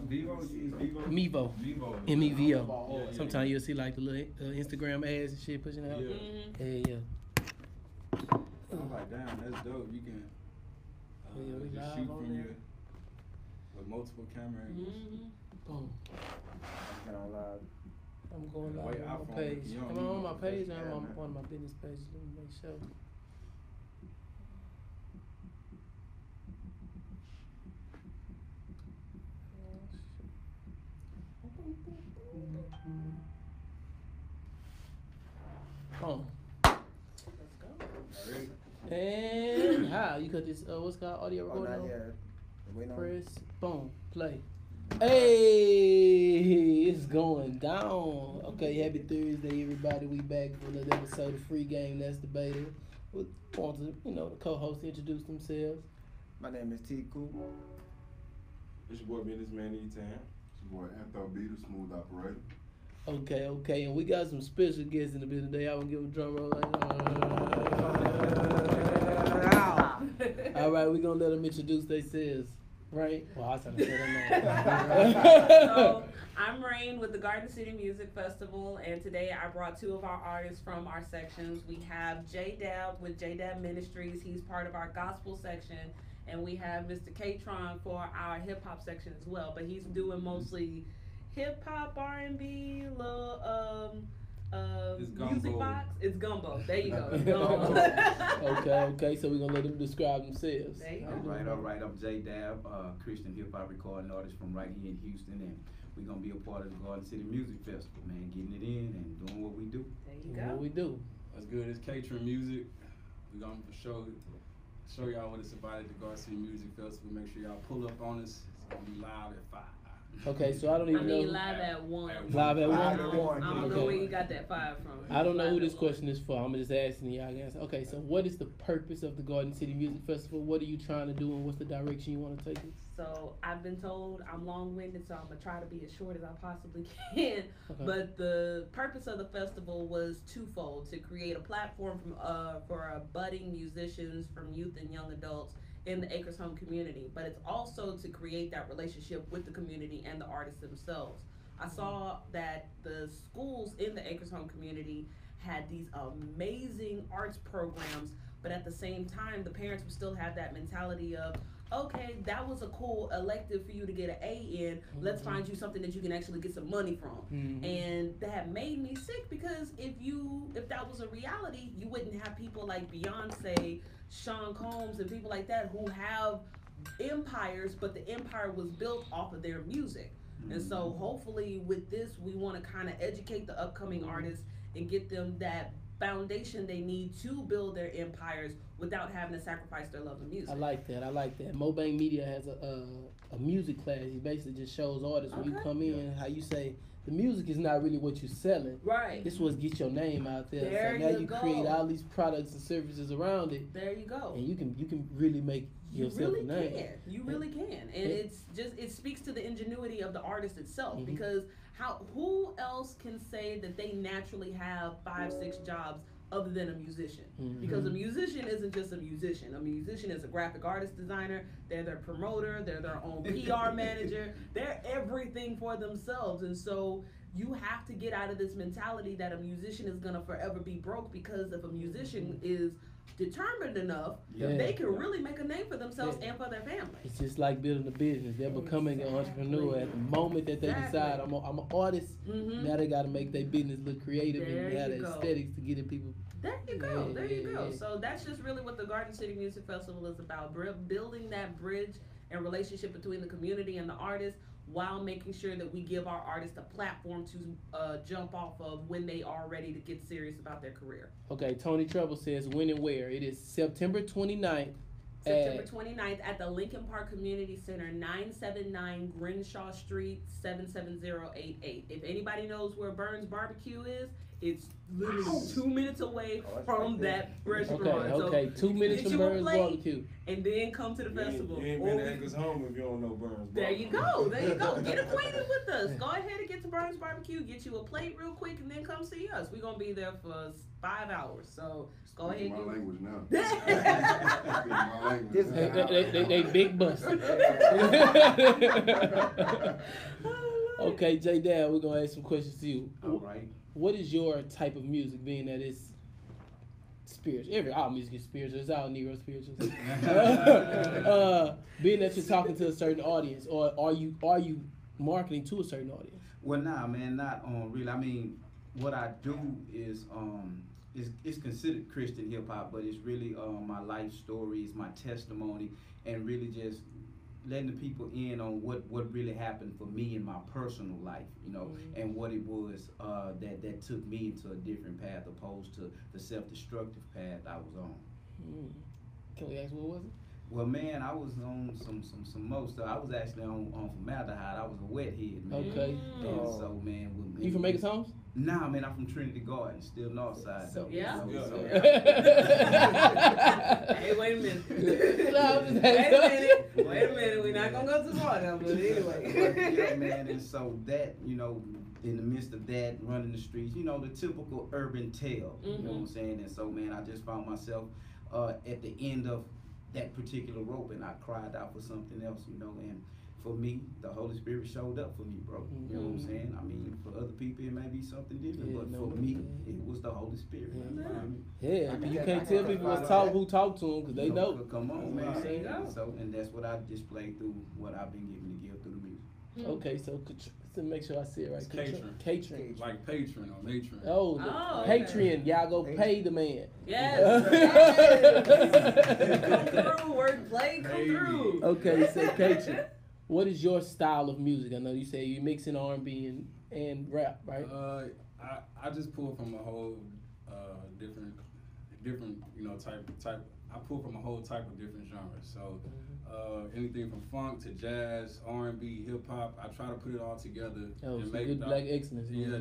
Vivo? You use Vivo? Mevo. Vivo. MEVO. Sometimes you'll see like the little Instagram ads and shit pushing out. Yeah. I'm like, damn, that's dope. You can just shoot from your with multiple camera angles. Boom. I'm going live on my page. Am I on my page or am I on one of my business pages? Let me make sure. Boom. Let's go. And how you cut this? What's called audio recording? Oh, not yet. Press. Boom. Play. Hey, it's going down. Okay, happy Thursday, everybody. We back for another episode of Free Game. That's Debater. We want to, the co-hosts introduce themselves. My name is T. Coop. It's your boy Businessman E-Town. It's your boy Anthony B, the smooth operator. Okay, and we got some special guests in the building today. I want to give a drum roll. All right, we're going to let them introduce themselves. Right? Well, I was trying to say that. So, I'm Rain with the Garden City Music Festival, and today I brought two of our artists from our sections. We have J-Dab with J-Dab Ministries. He's part of our gospel section, and we have Mr. K-Tron for our hip-hop section as well, but he's doing mostly hip-hop, R&B, little, music box. It's gumbo. There you go. It's gumbo. Okay. So we're gonna let them describe themselves. There you All right. I'm J-Dab, Christian hip hop recording artist from right here in Houston, and we're gonna be a part of the Garden City Music Festival, man. Getting it in and doing what we do. There you What go. we do. That's good. It's catering music. We're gonna show y'all what it's about at the Garden City Music Festival. Make sure y'all pull up on us. It's gonna be live at 5. Okay, so I don't even know. Live at 1. Live at 1? I don't know Okay. where you got that 5 from. I don't know who this question is for. I'm just asking y'all guys. Okay, so what is the purpose of the Garden City Music Festival? What are you trying to do, and what's the direction you want to take it? So I've been told I'm long-winded, so I'm gonna try to be as short as I possibly can. Okay. But the purpose of the festival was twofold: to create a platform for budding musicians, from youth and young adults in the Acres Home community. But it's also to create that relationship with the community and the artists themselves. I saw that the schools in the Acres Home community had these amazing arts programs, but at the same time, the parents would still have that mentality of, okay, that was a cool elective for you to get an A in. Let's find you something that you can actually get some money from. And that made me sick, because if that was a reality, you wouldn't have people like Beyonce, Sean Combs, and people like that who have empires, but the empire was built off of their music. And so hopefully with this, we want to kind of educate the upcoming artists and get them that foundation they need to build their empires without having to sacrifice their love of music. I like that. Mobang Media has a music class. He basically just shows artists when you come in, how you say the music is not really what you're selling. Right. This was get your name out there. There so now you you go. create all these products and services around it. There you go. And you can really make yourself a name. You really can. And it speaks to the ingenuity of the artist itself, because who else can say that they naturally have 5-6 jobs other than a musician? Because a musician isn't just a musician. A musician is a graphic artist designer. They're their promoter. They're their own PR manager. They're everything for themselves. And so you have to get out of this mentality that a musician is going to forever be broke, because if a musician is determined enough, they can really make a name for themselves and for their family. It's just like building a business. They're becoming an entrepreneur at the moment that they decide I'm an artist. Now they got to make their business look creative and have the aesthetics to get in people. There you go. So that's just really what the Garden City Music Festival is about: building that bridge and relationship between the community and the artists, while making sure that we give our artists a platform to jump off of when they are ready to get serious about their career. Okay, Tony Trouble says when and where. It is September 29th. September 29th at the Lincoln Park Community Center, 979 Grinshaw Street, 77088. If anybody knows where Burns Barbecue is, It's literally 2 minutes away Oh, that's from right there. that restaurant. Okay. So 2 minutes get from you a Burns plate Barbecue. and then come to the festival. You ain't Or been we- to Edgar's home if you don't know Burns. There you go. There you go. Get acquainted with us. Go ahead and get to Burns Barbecue. Get you a plate real quick, and then come see us. We're gonna be there for 5 hours. So go ahead. Speaking my language now. Yeah. Speaking my language This now. They big bust. Okay, J Dad, we're gonna ask some questions to you. All right. What is your type of music, being that it's spiritual? All music is spiritual. It's all Negro spiritual. Being that you're talking to a certain audience, or are you marketing to a certain audience? Well, nah, man, not really. I mean, what I do is it's considered Christian hip hop, but it's really my life stories, my testimony, and really just letting the people in on what really happened for me in my personal life, you know, and what it was that took me into a different path opposed to the self-destructive path I was on. Can we ask what was it? Well, man, I was on some more stuff. I was actually on formaldehyde. I was a wet head, man. Okay. And so, man, You from Acres Homes? Nah, man, I'm from Trinity Gardens, still north side. So- though. Yeah? So- Hey, wait a minute. No, I'm just Wait a minute. We're not gonna go too far now, but anyway. Yeah, man, and so that, you know, in the midst of that, running the streets, you know, the typical urban tale, you know what I'm saying? And so, man, I just found myself at the end of that particular rope, and I cried out for something else, you know, and for me, the Holy Spirit showed up for me, bro. You know what I'm saying? I mean, for other people, it may be something different, Yeah, but no, for me, yeah. it was the Holy Spirit. Yeah. You know what I mean? Yeah, I can you get- can't I tell can people testify who talk to them because they You know. Come on, There man. you go. So, and that's what I displayed through what I've been given to give through the music. Okay, so to make sure I see it right. It's catering. Catering. Like patron or matron. Oh, Oh, okay. Patreon. Y'all go pay the man. Yes. Come through. Wordplay. Come through. Okay, so catering. What is your style of music? I know you say you mixing R&B and rap, right? I just pull from a whole different you know type. I pull from a whole type of different genres. So anything from funk to jazz, R&B, hip hop. I try to put it all together Oh, and some make good the- black excellence. Yeah,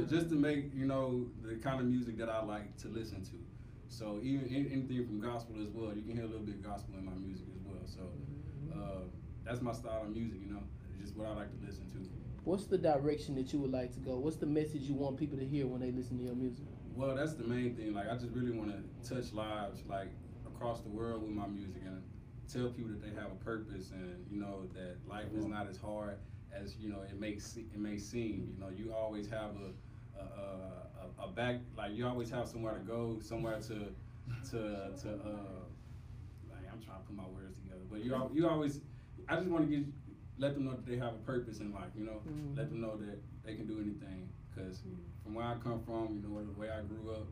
just to make, you know, the kind of music that I like to listen to. So even anything from gospel as well. You can hear a little bit of gospel in my music as well. So that's my style of music, you know. It's just what I like to listen to. What's the direction that you would like to go? What's the message you want people to hear when they listen to your music? Well, that's the main thing. Like, I just really want to touch lives, like, across the world with my music and tell people that they have a purpose and, you know, that life is not as hard as, you know, it may seem. You know, you always have a back, like, you always have somewhere to go, somewhere to like, I'm trying to put my words together, but you always, I just want to let them know that they have a purpose in life, you know, let them know that they can do anything, because from where I come from, you know, the way I grew up,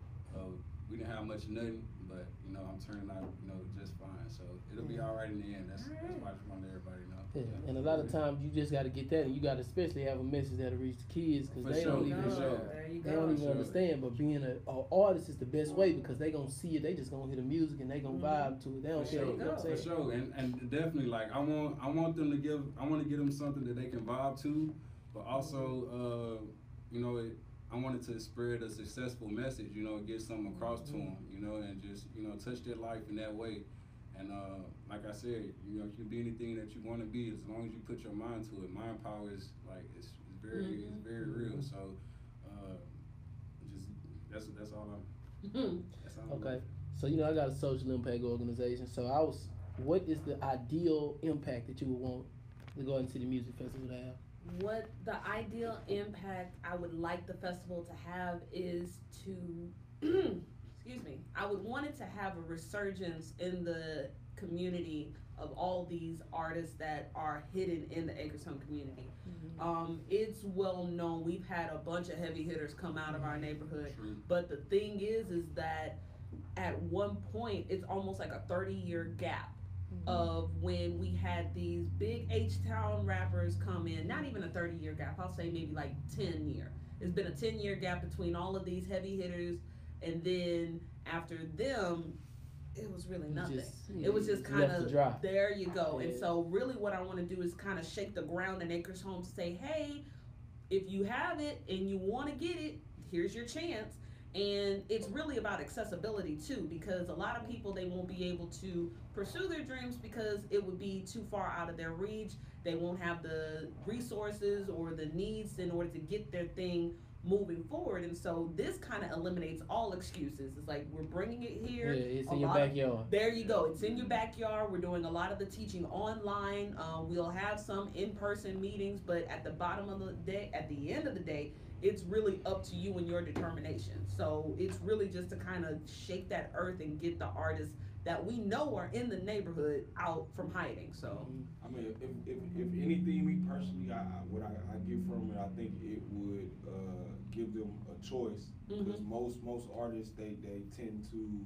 we didn't have much of nothing, but, you know, I'm turning out, you know, just fine, so it'll be all right in the end. That's why I just want everybody to know. Yeah. And a lot of times you just got to get that, and you got to especially have a message that'll reach the kids because For they sure, don't even for sure. There you they don't even Sure. understand. But being an artist is the best way because they gonna see it, they just gonna hear the music and they gonna vibe to it. They don't For care. sure, You know what I'm for saying? sure, and definitely, like, I want them to I want to give them something that they can vibe to, but also, you know, I wanted to spread a successful message, you know, get something across to them, you know, and just, you know, touch their life in that way. And like I said, you know, you can be anything that you want to be as long as you put your mind to it. Mind power is like it's very real. So just that's all I'm. That's all I'm Okay. So you know, I got a social impact organization. So what is the ideal impact that you would want the Garden City Music Festival to have? What the ideal impact I would like the festival to have is to, excuse me, I would want it to have a resurgence in the community of all these artists that are hidden in the Acres Home community. It's well known, we've had a bunch of heavy hitters come out of our neighborhood, True. but the thing is that at one point, it's almost like a 30-year gap of when we had these big H-Town rappers come in, not even a 30-year gap, I'll say maybe like 10-year. It's been a 10-year gap between all of these heavy hitters, and then after them, it was really nothing. It was just kind left to dry. of, there you go. Yeah. And so really what I want to do is kind of shake the ground in Acres Home to say, hey, if you have it and you want to get it, here's your chance. And it's really about accessibility too, because a lot of people, they won't be able to pursue their dreams because it would be too far out of their reach. They won't have the resources or the needs in order to get their thing moving forward. And so this kind of eliminates all excuses. It's like, we're bringing it here. Yeah, it's in your backyard. There you go. It's in your backyard. We're doing a lot of the teaching online. We'll have some in-person meetings, but at the bottom of the day, at the end of the day, it's really up to you and your determination. So it's really just to kind of shake that earth and get the artists that we know are in the neighborhood out from hiding. So I mean, if anything, me personally, what I get from it, I think it would give them a choice, because most artists they tend to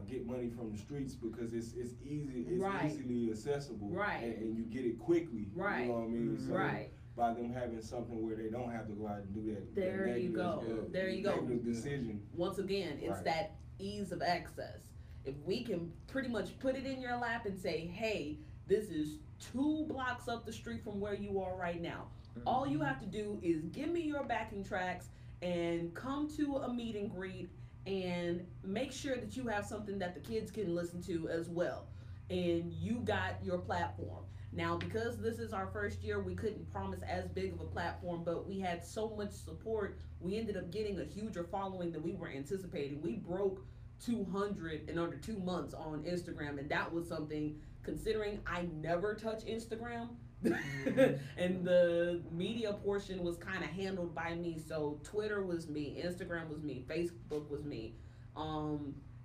get money from the streets because it's easily accessible, and you get it quickly. You know what I mean? So by them having something where they don't have to go out and do that. There you go. There you go. Decision. Once again, it's that ease of access. If we can pretty much put it in your lap and say, hey, this is 2 blocks up the street from where you are right now. All you have to do is give me your backing tracks and come to a meet and greet and make sure that you have something that the kids can listen to as well. And you got your platform. Now, because this is our first year, we couldn't promise as big of a platform, but we had so much support, we ended up getting a huger following than we were anticipating. We broke 200 in under 2 months on Instagram, and that was something, considering I never touch Instagram, and the media portion was kind of handled by me. So Twitter was me, Instagram was me, Facebook was me.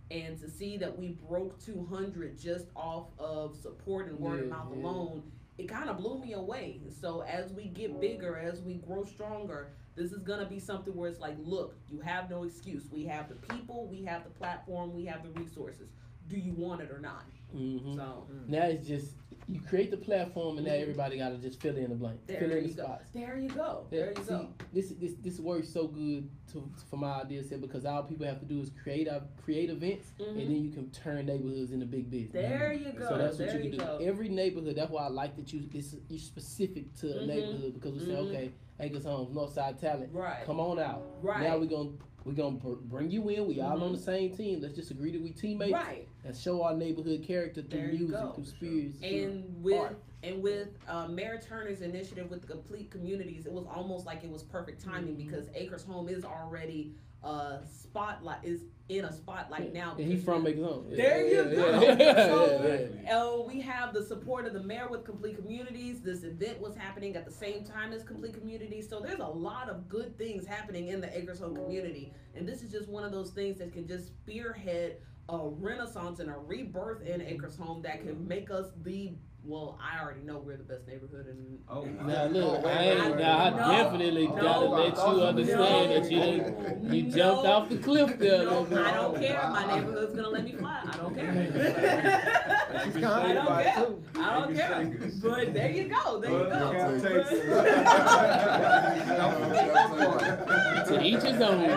And to see that we broke 200 just off of support and word of mouth alone, it kind of blew me away. So as we get bigger, as we grow stronger, this is going to be something where it's like, look, you have no excuse. We have the people, we have the platform, we have the resources. Do you want it or not? So now it's just, you create the platform, and now everybody got to just fill in the blank, fill in the spots. There you go. There you go. This works so good for my idea set, because all people have to do is create events, and then you can turn neighborhoods into big business. There you go. So that's what you can do. Every neighborhood. That's why I like that you're specific to a neighborhood, because we say, okay, Acres Homes, Northside Talent, come on out. Now we're gonna bring you in. We all on the same team. Let's just agree that we teammates. And show our neighborhood character through music, through spirits, and with Mayor Turner's initiative with the Complete Communities, it was almost like it was perfect timing, because Acres Home is already in a spotlight now. And he's from Acres Home. There you go. So we have the support of the mayor with Complete Communities. This event was happening at the same time as Complete Communities. So there's a lot of good things happening in the Acres Home community. And this is just one of those things that can just spearhead a renaissance and a rebirth in Acres Home that can make us I already know we're the best neighborhood in. Now look, I definitely gotta let you understand that you jumped off the cliff there. No, I don't care. My neighborhood's gonna let me fly. I don't care. I don't care. But there you go. To each his own.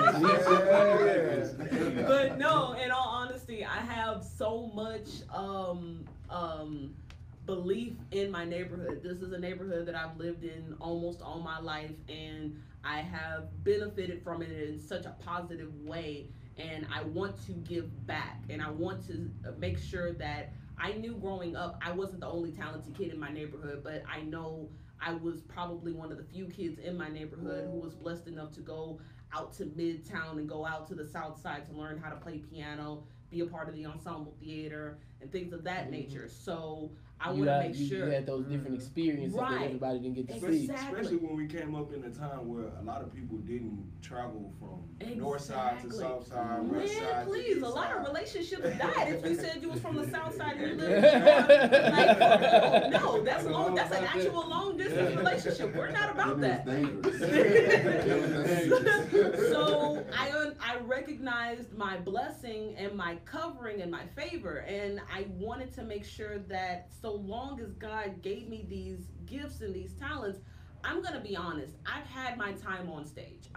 But no, in all honesty, I have so much belief in my neighborhood. This is a neighborhood that I've lived in almost all my life, and I have benefited from it in such a positive way, and I want to give back, and I want to make sure that I knew growing up I wasn't the only talented kid in my neighborhood, but I know I was probably one of the few kids in my neighborhood who was blessed enough to go out to Midtown and go out to the South Side to learn how to play piano, be a part of the ensemble theater, and things of that nature. So I want to make sure you had those different experiences that everybody didn't get to see. Especially when we came up in a time where a lot of people didn't travel from north side to south side, west side. Please, a lot of relationships died if you said you was from the south side and you lived in like, no, that's an actual long distance relationship. We're not about that. So I recognized my blessing and my covering and my favor, and I wanted to make sure that so long as God gave me these gifts and these talents, I'm gonna be honest, I've had my time on stage.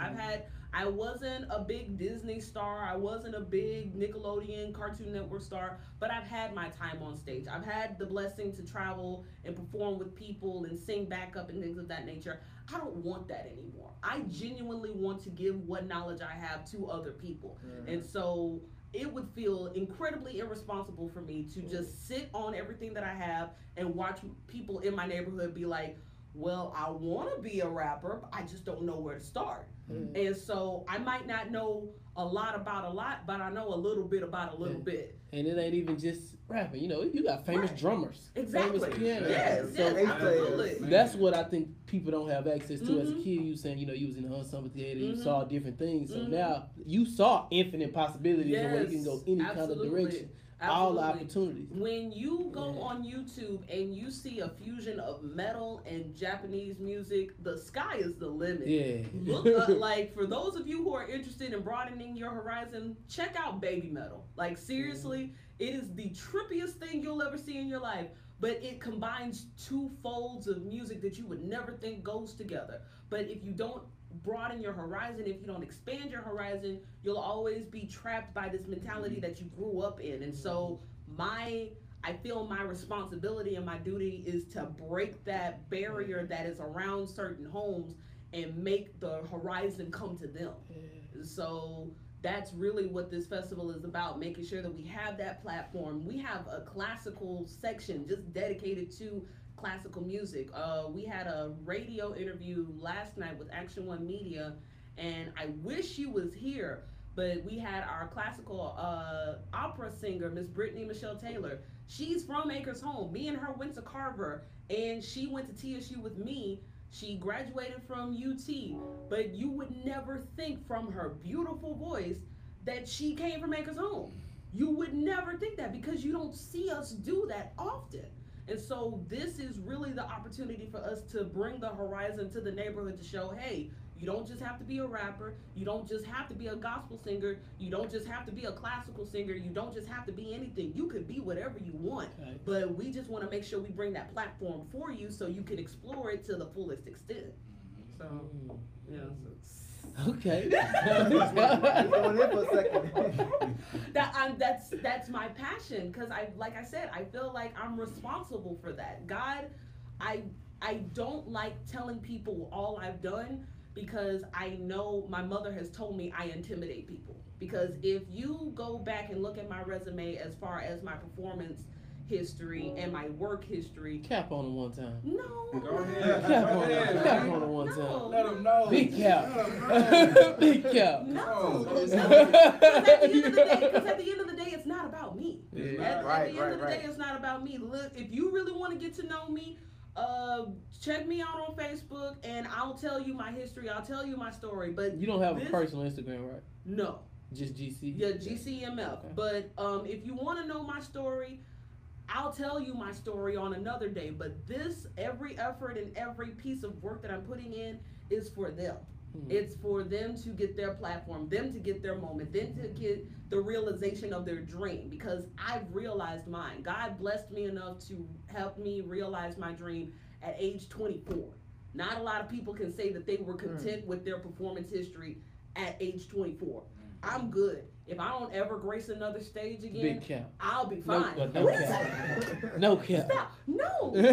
I wasn't a big Disney star. I wasn't a big Nickelodeon, Cartoon Network star, but I've had my time on stage. I've had the blessing to travel and perform with people and sing backup and things of that nature. I don't want that anymore. I genuinely want to give what knowledge I have to other people. And so it would feel incredibly irresponsible for me to just sit on everything that I have and watch people in my neighborhood be like, well, I want to be a rapper, but I just don't know where to start. And so I might not know a lot about a lot, but I know a little bit about a little bit. And it ain't even just rapping. You know, you got famous drummers, exactly. famous pianists. Yes, so absolutely. That's what I think people don't have access to as a kid. You saying, you know, you was in the ensemble theater, you saw different things. So now you saw infinite possibilities of where you can go any kind of direction. All the opportunities. When you go on YouTube and you see a fusion of metal and Japanese music, the sky is the limit. Yeah. Look like, for those of you who are interested in broadening your horizon, check out baby metal. Like, seriously, it is the trippiest thing you'll ever see in your life. But it combines two folds of music that you would never think goes together. But if you don't broaden your horizon, if you don't expand your horizon, you'll always be trapped by this mentality that you grew up in. And so I feel my responsibility and my duty is to break that barrier that is around certain homes and make the horizon come to them. So that's really what this festival is about, making sure that we have that platform. We have a classical section just dedicated to classical music. We had a radio interview last night with Action One Media, and I wish she was here, but we had our classical opera singer, Miss Brittany Michelle Taylor. She's from Acres Home. Me and her went to Carver, and she went to TSU with me. She graduated from UT, but you would never think from her beautiful voice that she came from Acres Home. You would never think that because you don't see us do that often. And so this is really the opportunity for us to bring the horizon to the neighborhood to show, hey, you don't just have to be a rapper. You don't just have to be a gospel singer. You don't just have to be a classical singer. You don't just have to be anything. You could be whatever you want. Okay. But we just want to make sure we bring that platform for you so you can explore it to the fullest extent. So, yeah. Okay. Going in for a second. That's my passion, because like I said, I feel like I'm responsible for that. God, I don't like telling people all I've done, because I know my mother has told me I intimidate people. Because if you go back and look at my resume as far as my performance history and my work history. Cap on him one time. No. Go ahead. Cap on him one time. Let him know. Big cap. Big cap. No. Because at the end of the day, it's not about me. Yeah. At the end of the day, it's not about me. Look, if you really want to get to know me, check me out on Facebook, and I'll tell you my history. I'll tell you my story. But you don't have a personal Instagram, right? No. Just GC? Yeah, GCMF. Okay. But if you want to know my story, I'll tell you my story on another day. But every effort and every piece of work that I'm putting in is for them. It's for them to get their platform, them to get their moment, them to get the realization of their dream, because I've realized mine. God blessed me enough to help me realize my dream at age 24. Not a lot of people can say that they were content with their performance history at age 24. I'm good. If I don't ever grace another stage again, Big cap. I'll be fine. No cap. No cap. Stop. No. No.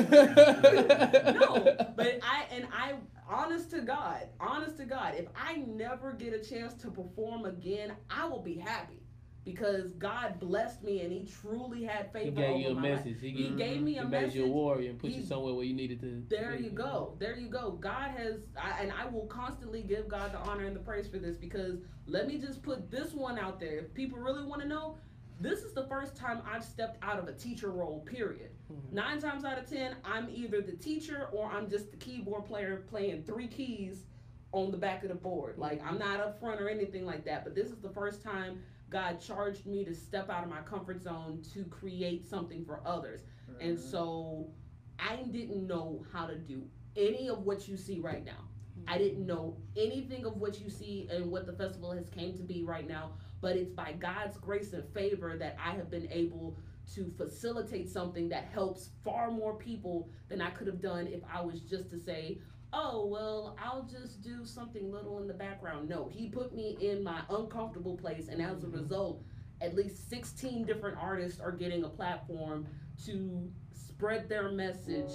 But I honest to God, if I never get a chance to perform again, I will be happy. Because God blessed me and He truly had favor over my life. He gave you a message. He gave me a message. He made you a warrior and put you somewhere where you needed to. There you go. There you go. God has, and I will constantly give God the honor and the praise for this, because let me just put this one out there. If people really want to know, this is the first time I've stepped out of a teacher role, period. 9 times out of 10, I'm either the teacher or I'm just the keyboard player playing 3 keys on the back of the board. Like, I'm not up front or anything like that, but this is the first time God charged me to step out of my comfort zone to create something for others. And so I didn't know how to do any of what you see right now. I didn't know anything of what you see and what the festival has came to be right now, but it's by God's grace and favor that I have been able to facilitate something that helps far more people than I could have done if I was just to say, oh, well, I'll just do something little in the background. No, he put me in my uncomfortable place, and as a result, at least 16 different artists are getting a platform to spread their message,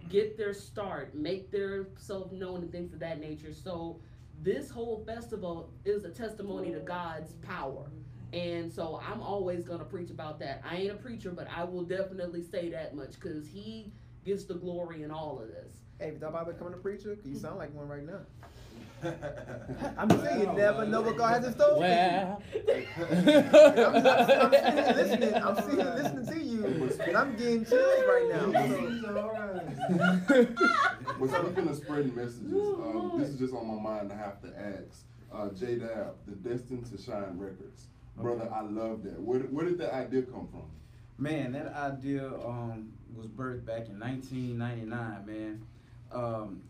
get their start, make their self known, and things of that nature. So this whole festival is a testimony to God's power. And so I'm always going to preach about that. I ain't a preacher, but I will definitely say that much because he gets the glory in all of this. Hey, if you thought about becoming a preacher, you sound like one right now. I'm just saying, you never know what God has in store. Well, I'm sitting here listening to you, and I'm getting chills right now. Well, speaking of spreading messages, this is just on my mind. I have to ask, J-Dab, the Destined to Shine Records, brother. I love that. Where did that idea come from? Man, that idea was birthed back in 1999. Man,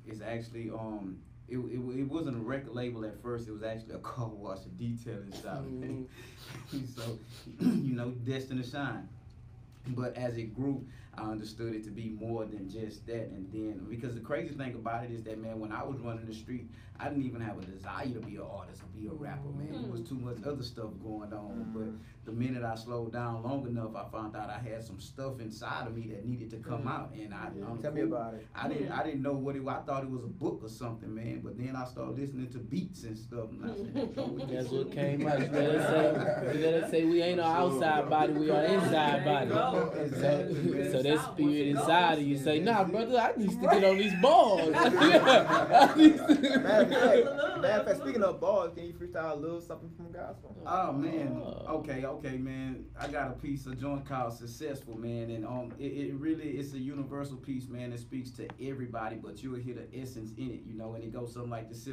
it's actually it wasn't a record label at first. It was actually a car wash, a detailing shop. So, Destined to Shine. But as it grew, I understood it to be more than just that. And then, because the crazy thing about it is that, man, when I was running the street, I didn't even have a desire to be an artist or be a rapper, man. There was too much other stuff going on. But the minute I slowed down long enough, I found out I had some stuff inside of me that needed to come out. And Tell me about it. I didn't know what it was. I thought it was a book or something, man. But then I started listening to beats and stuff. And I said, that's what came out. You let us say we ain't an outside body, we are inside body. So that spirit inside of you say, nah, brother, I need to get on these balls. Matter of fact, speaking of balls, can you freestyle a little something from gospel? Oh man, okay, man. I got a piece of joint called "Successful," man, and it really it's a universal piece, man. That speaks to everybody, but you'll hear the essence in it, and it goes something like this: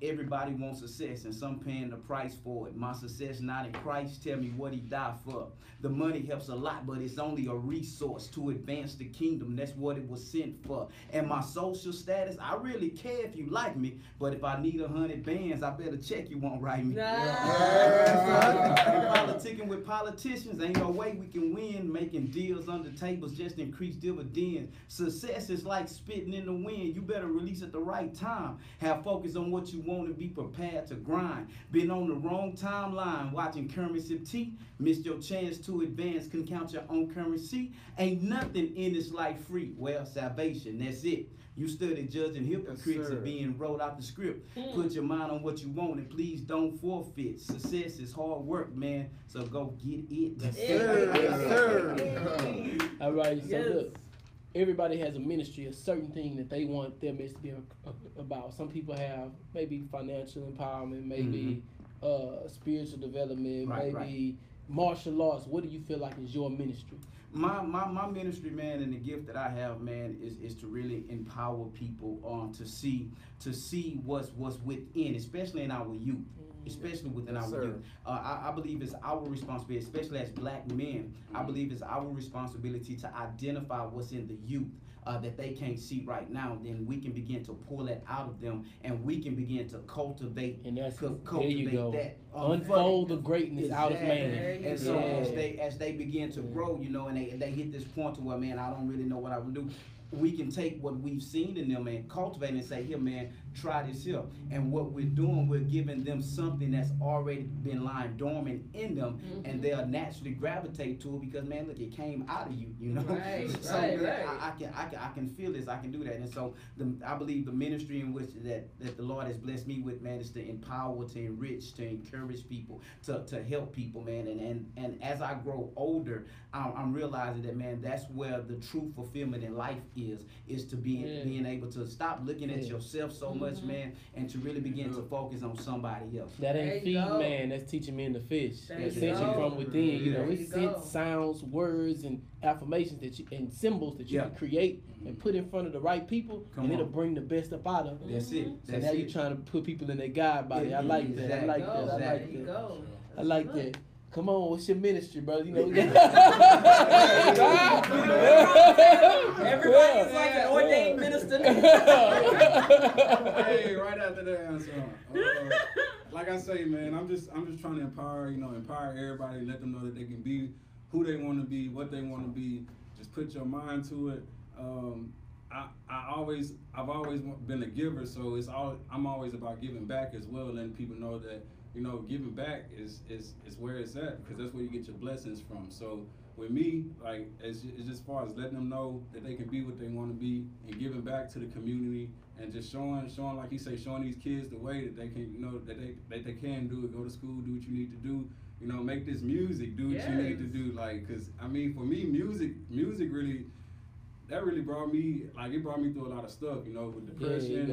everybody wants success, and some paying the price for it. My success not in Christ. Tell me what He died for. The money helps a lot, but it's only a resource to advance the kingdom. That's what it was sent for. And my social status, I really care if you like me, but if I need 100 bands, I better check you won't write me. Politicking with politicians, ain't no way we can win. Making deals under tables just increase dividends. Success is like spitting in the wind. You better release at the right time. Have focus on what you want and be prepared to grind. Been on the wrong timeline watching currency T. Missed your chance to advance, can count your own currency. Ain't nothing in this life free. Well, salvation, that's it. You studied judging hypocrites and being wrote out the script. Put your mind on what you want and please don't forfeit. Success is hard work, man. So go get it. Yes, sir. All right, so look. Everybody has a ministry, a certain thing that they want their message to be about. Some people have maybe financial empowerment, maybe spiritual development, maybe martial arts. What do you feel like is your ministry? My ministry, man, and the gift that I have, man, is to really empower people to see what's within, especially in our youth. Especially within our youth. I believe it's our responsibility, especially as black men, I believe it's our responsibility to identify what's in the youth that they can't see right now. Then we can begin to pull that out of them, and we can begin to cultivate that. Unfold the greatness out of man. And so as they begin to grow, and they hit this point to where, man, I don't really know what I would do. We can take what we've seen in them and cultivate and say, here, man, try this here. And what we're doing, we're giving them something that's already been lying dormant in them, and they'll naturally gravitate to it because, man, look, it came out of you, Right, so I can feel this, I can do that. And so I believe the ministry in which that the Lord has blessed me with, man, is to empower, to enrich, to encourage people, to help people, man. And as I grow older, I'm realizing that, man, that's where the true fulfillment in life is to being able to stop looking at yourself so much, man, and to really begin to focus on somebody else. That ain't feed man, that's teaching men to fish. That's teaching from within. It sent sounds, words, and affirmations and symbols that you can create and put in front of the right people, and it'll bring the best up out of them. That's it. So now you're trying to put people in their God body. I like that. I like that. I like that. Come on, what's your ministry, brother? Everybody's like an ordained minister. Hey, right after that answer. Like I say, man, I'm just trying to empower everybody, let them know that they can be who they want to be, what they want to be. Just put your mind to it. I've always been a giver, so I'm always about giving back as well, letting people know that, you know, giving back is where it's at, because that's where you get your blessings from. So with me, like, it's just as far as letting them know that they can be what they want to be, and giving back to the community, and just showing like you say, showing these kids the way that they can, you know, that they can do it. Go to school, do what you need to do. You know, make this music, do what you need to do. Like, cause I mean, for me, music really. That really brought me through a lot of stuff, you know, with depression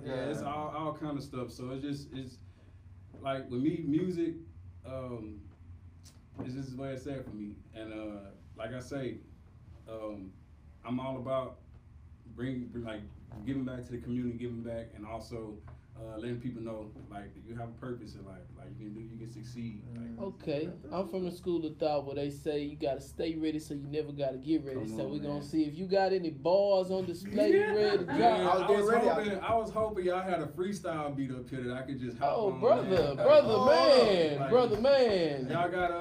it's all kind of stuff. So it's like with me, music, it's just the way it's said for me. And like I say, I'm all about giving back to the community, giving back, and also letting people know like that you have a purpose in life, like you can succeed. Like, okay, I'm from the school of thought where they say you gotta stay ready, so you never gotta get ready. So we're gonna see if you got any bars on display ready to drop. I was hoping y'all had a freestyle beat up here that I could just hop on. brother man. Y'all got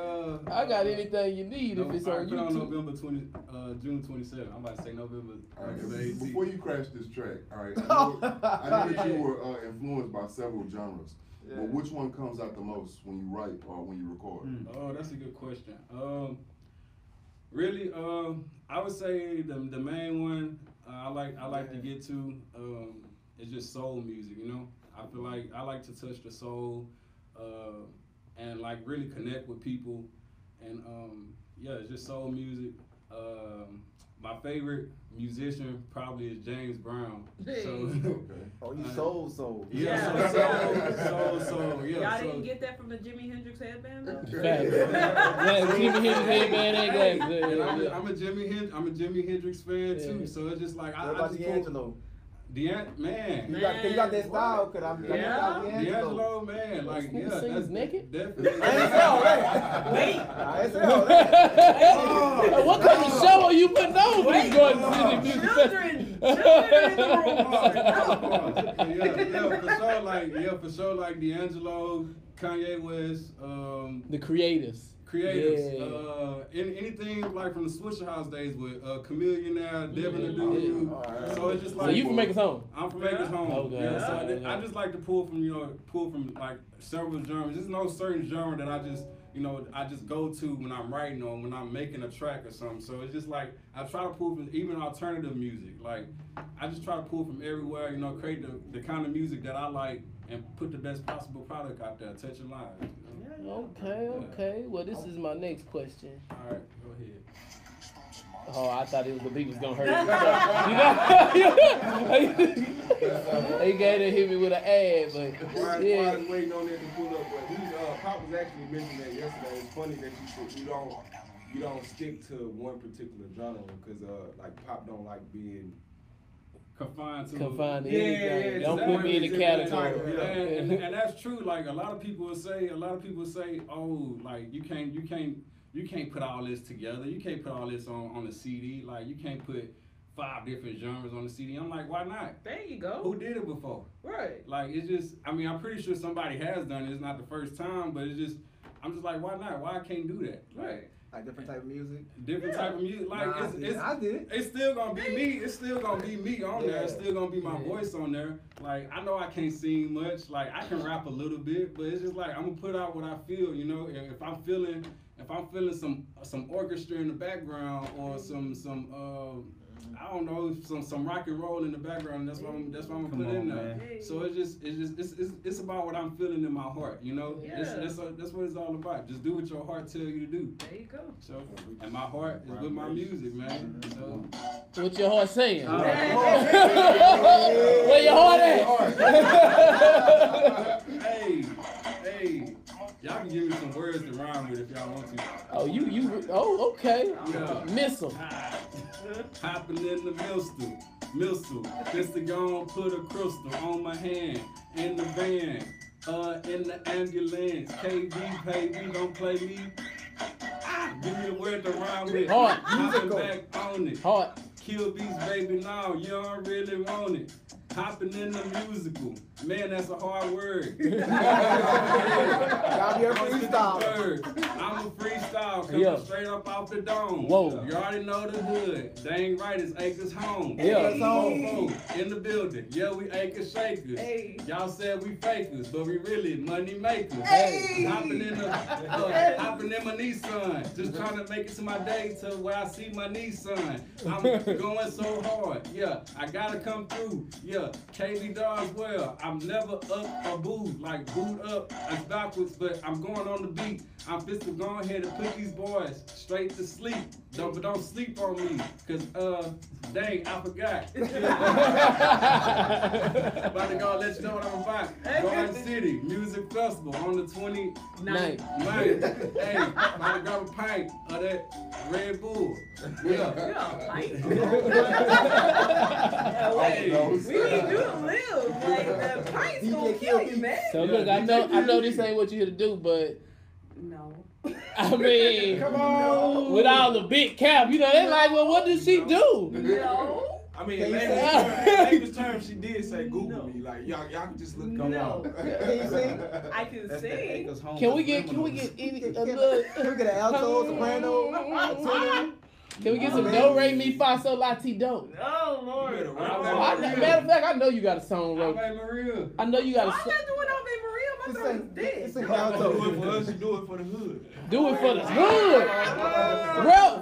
I got anything you need if it's on YouTube. On November June 27th. I'm about to say November. All right, before you crash this track, all right, I know that you were influenced by several genres. Yeah. But which one comes out the most when you write or when you record? Oh, that's a good question. Really, I would say the main one I like to get to is just soul music. You know, I feel like I like to touch the soul and like really connect with people, and it's just soul music. My favorite musician probably is James Brown. So, oh, you soul. Yeah, soul. Yeah. Y'all didn't get that from the Jimi Hendrix headband though? Jimi Hendrix headband ain't that. I'm a Jimi Hendrix fan too. So it's just like what about D'Angelo? Man. You got that style, cause I'm D'Angelo, man, like that's naked. Definitely. I ain't say all that. What kind of show are you putting on when you going to see the music festival? For sure, like D'Angelo, Kanye West, the creators. Anything like from the Swisher House days with Chameleon now, Devin the Dude. So it's just like. So you from Maker's Home? I'm from Maker's Home. Okay. So I just like to pull from like several genres. There's no certain genre that I just go to when I'm writing or when I'm making a track or something. So it's just like I try to pull from even alternative music. Like I just try to pull from everywhere. You know, create the kind of music that I like and put the best possible product out there, touching lives. You know? Okay. Well, this is my next question. All right, go ahead. Oh, I thought it was the beat was gonna hurt. They got to hit me with an ad, but While I was waiting on that to pull up, but Pop was actually mentioning that yesterday. It's funny that you don't stick to one particular genre because like Pop don't like being confined to anything. Don't put me in the category. And that's true. Like a lot of people say, oh, like you can't put all this together. You can't put all this on a CD. Like you can't put 5 different genres on the CD. I'm like, why not? There you go. Who did it before? Right. Like it's just, I mean, I'm pretty sure somebody has done it. It's not the first time, but I'm just like, why not? Why I can't do that? Right. Like different type of music? Different type of music. Like I did it. It's still gonna be me. It's still gonna be me on there. It's still gonna be my voice on there. Like I know I can't sing much. Like I can rap a little bit, but it's just like I'm gonna put out what I feel, you know. If I'm feeling some orchestra in the background or some I don't know, some rock and roll in the background. That's what I'm gonna put in there. Man. So it's about what I'm feeling in my heart, you know. Yeah. That's what it's all about. Just do what your heart tells you to do. There you go. So and my heart is with my music, man. So what your heart saying? Where your heart at? Hey. Y'all can give me some words to rhyme with if y'all want to. Oh, okay. Yeah. Missile. Hopping in the missile. Just to go and put a crystal on my hand. In the van. In the ambulance. KB, baby, don't play me. Give me a word to rhyme with. Heart. Hopping back on it. Heart. Kill beats, baby, now you don't really want it. Hopping in the musical. Man, that's a hard word. Gotta be a freestyle. I'm a freestyle coming straight up off the dome. Whoa. You already know the hood. Dang right, it's Acres Home. Yeah. In the building. Yeah, we Acres Shakers. Hey. Y'all said we fakers, but we really money makers. Hey. Hopping in my Nissan. Just trying to make it to my day to where I see my Nissan. I'm going so hard. Yeah, I gotta come through. Yeah, KV Dogs well. I'm never up or booed. Like booed up, it's backwards, but I'm going on the beat. I'm fit to go ahead and put these boys straight to sleep. Don't sleep on me, cause dang, I forgot. About to go let you know what I'm about. Garden City Music Festival on the 29th. Hey, about to grab a pint of that Red Bull. Yeah. We need you to live. Like the pints gonna kill you, man. So look, I know this ain't what you here to do, but no. I mean, come on. With all the big cap, you know, they like, well, what did she do? No. I mean, in Labour's term, she did say Google me. Like, y'all can just look Can you sing? I can sing. Can we get any a little? Can we get an alto, soprano, tenor? Can we get some do, re, mi, fa, sol, la, ti, do? Oh Lord. Matter of fact, I know you got a song wrote. Maria. I know you got a I'm song. not doing Ave Maria. My throat is dead. Sing Do it alto. for us, you do it for the hood. Do it for the hood,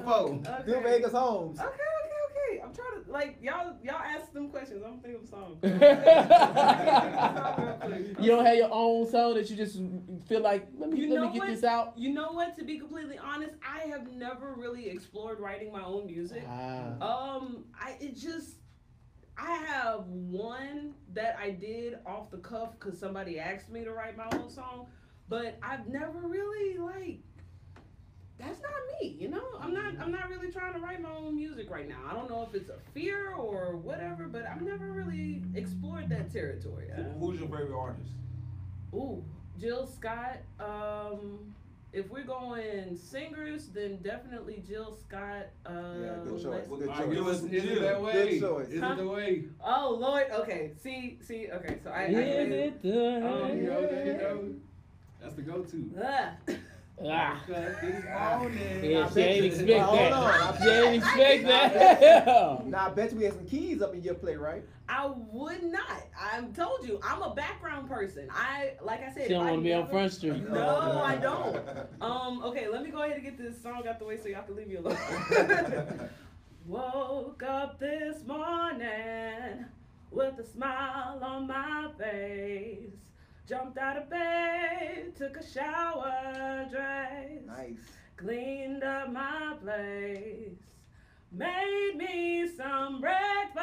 bro. Do Vegas Homes. Okay. I'm trying to y'all ask them questions. I'm thinking of a song. You don't have your own song that you just feel like let me get this out. You know what? To be completely honest, I have never really explored writing my own music. I have one that I did off the cuff because somebody asked me to write my own song, but I've never really that's not me, you know? I'm not really trying to write my own music right now. I don't know if it's a fear or whatever, but I've never really explored that territory. Who's your favorite artist? Ooh, Jill Scott. If we're going singers, then definitely Jill Scott. Yeah, good choice. Good Is it that way? Good choice. Is it the way? Oh Lord. Okay. See. Okay. So Is it the way? There you go. That's the go-to. Yeah, Yeah, she ain't expect Hold that. on. She ain't expect that. Now I bet you we have some keys up in your play, right? I would not. I told you, I'm a background person. Like I said, She don't want to be on Front Street. No, I don't. Okay, let me go ahead and get this song out the way so y'all can leave me alone. Woke up this morning with a smile on my face. Jumped out of bed, took a shower, dressed. Nice. Cleaned up my place. Made me some breakfast.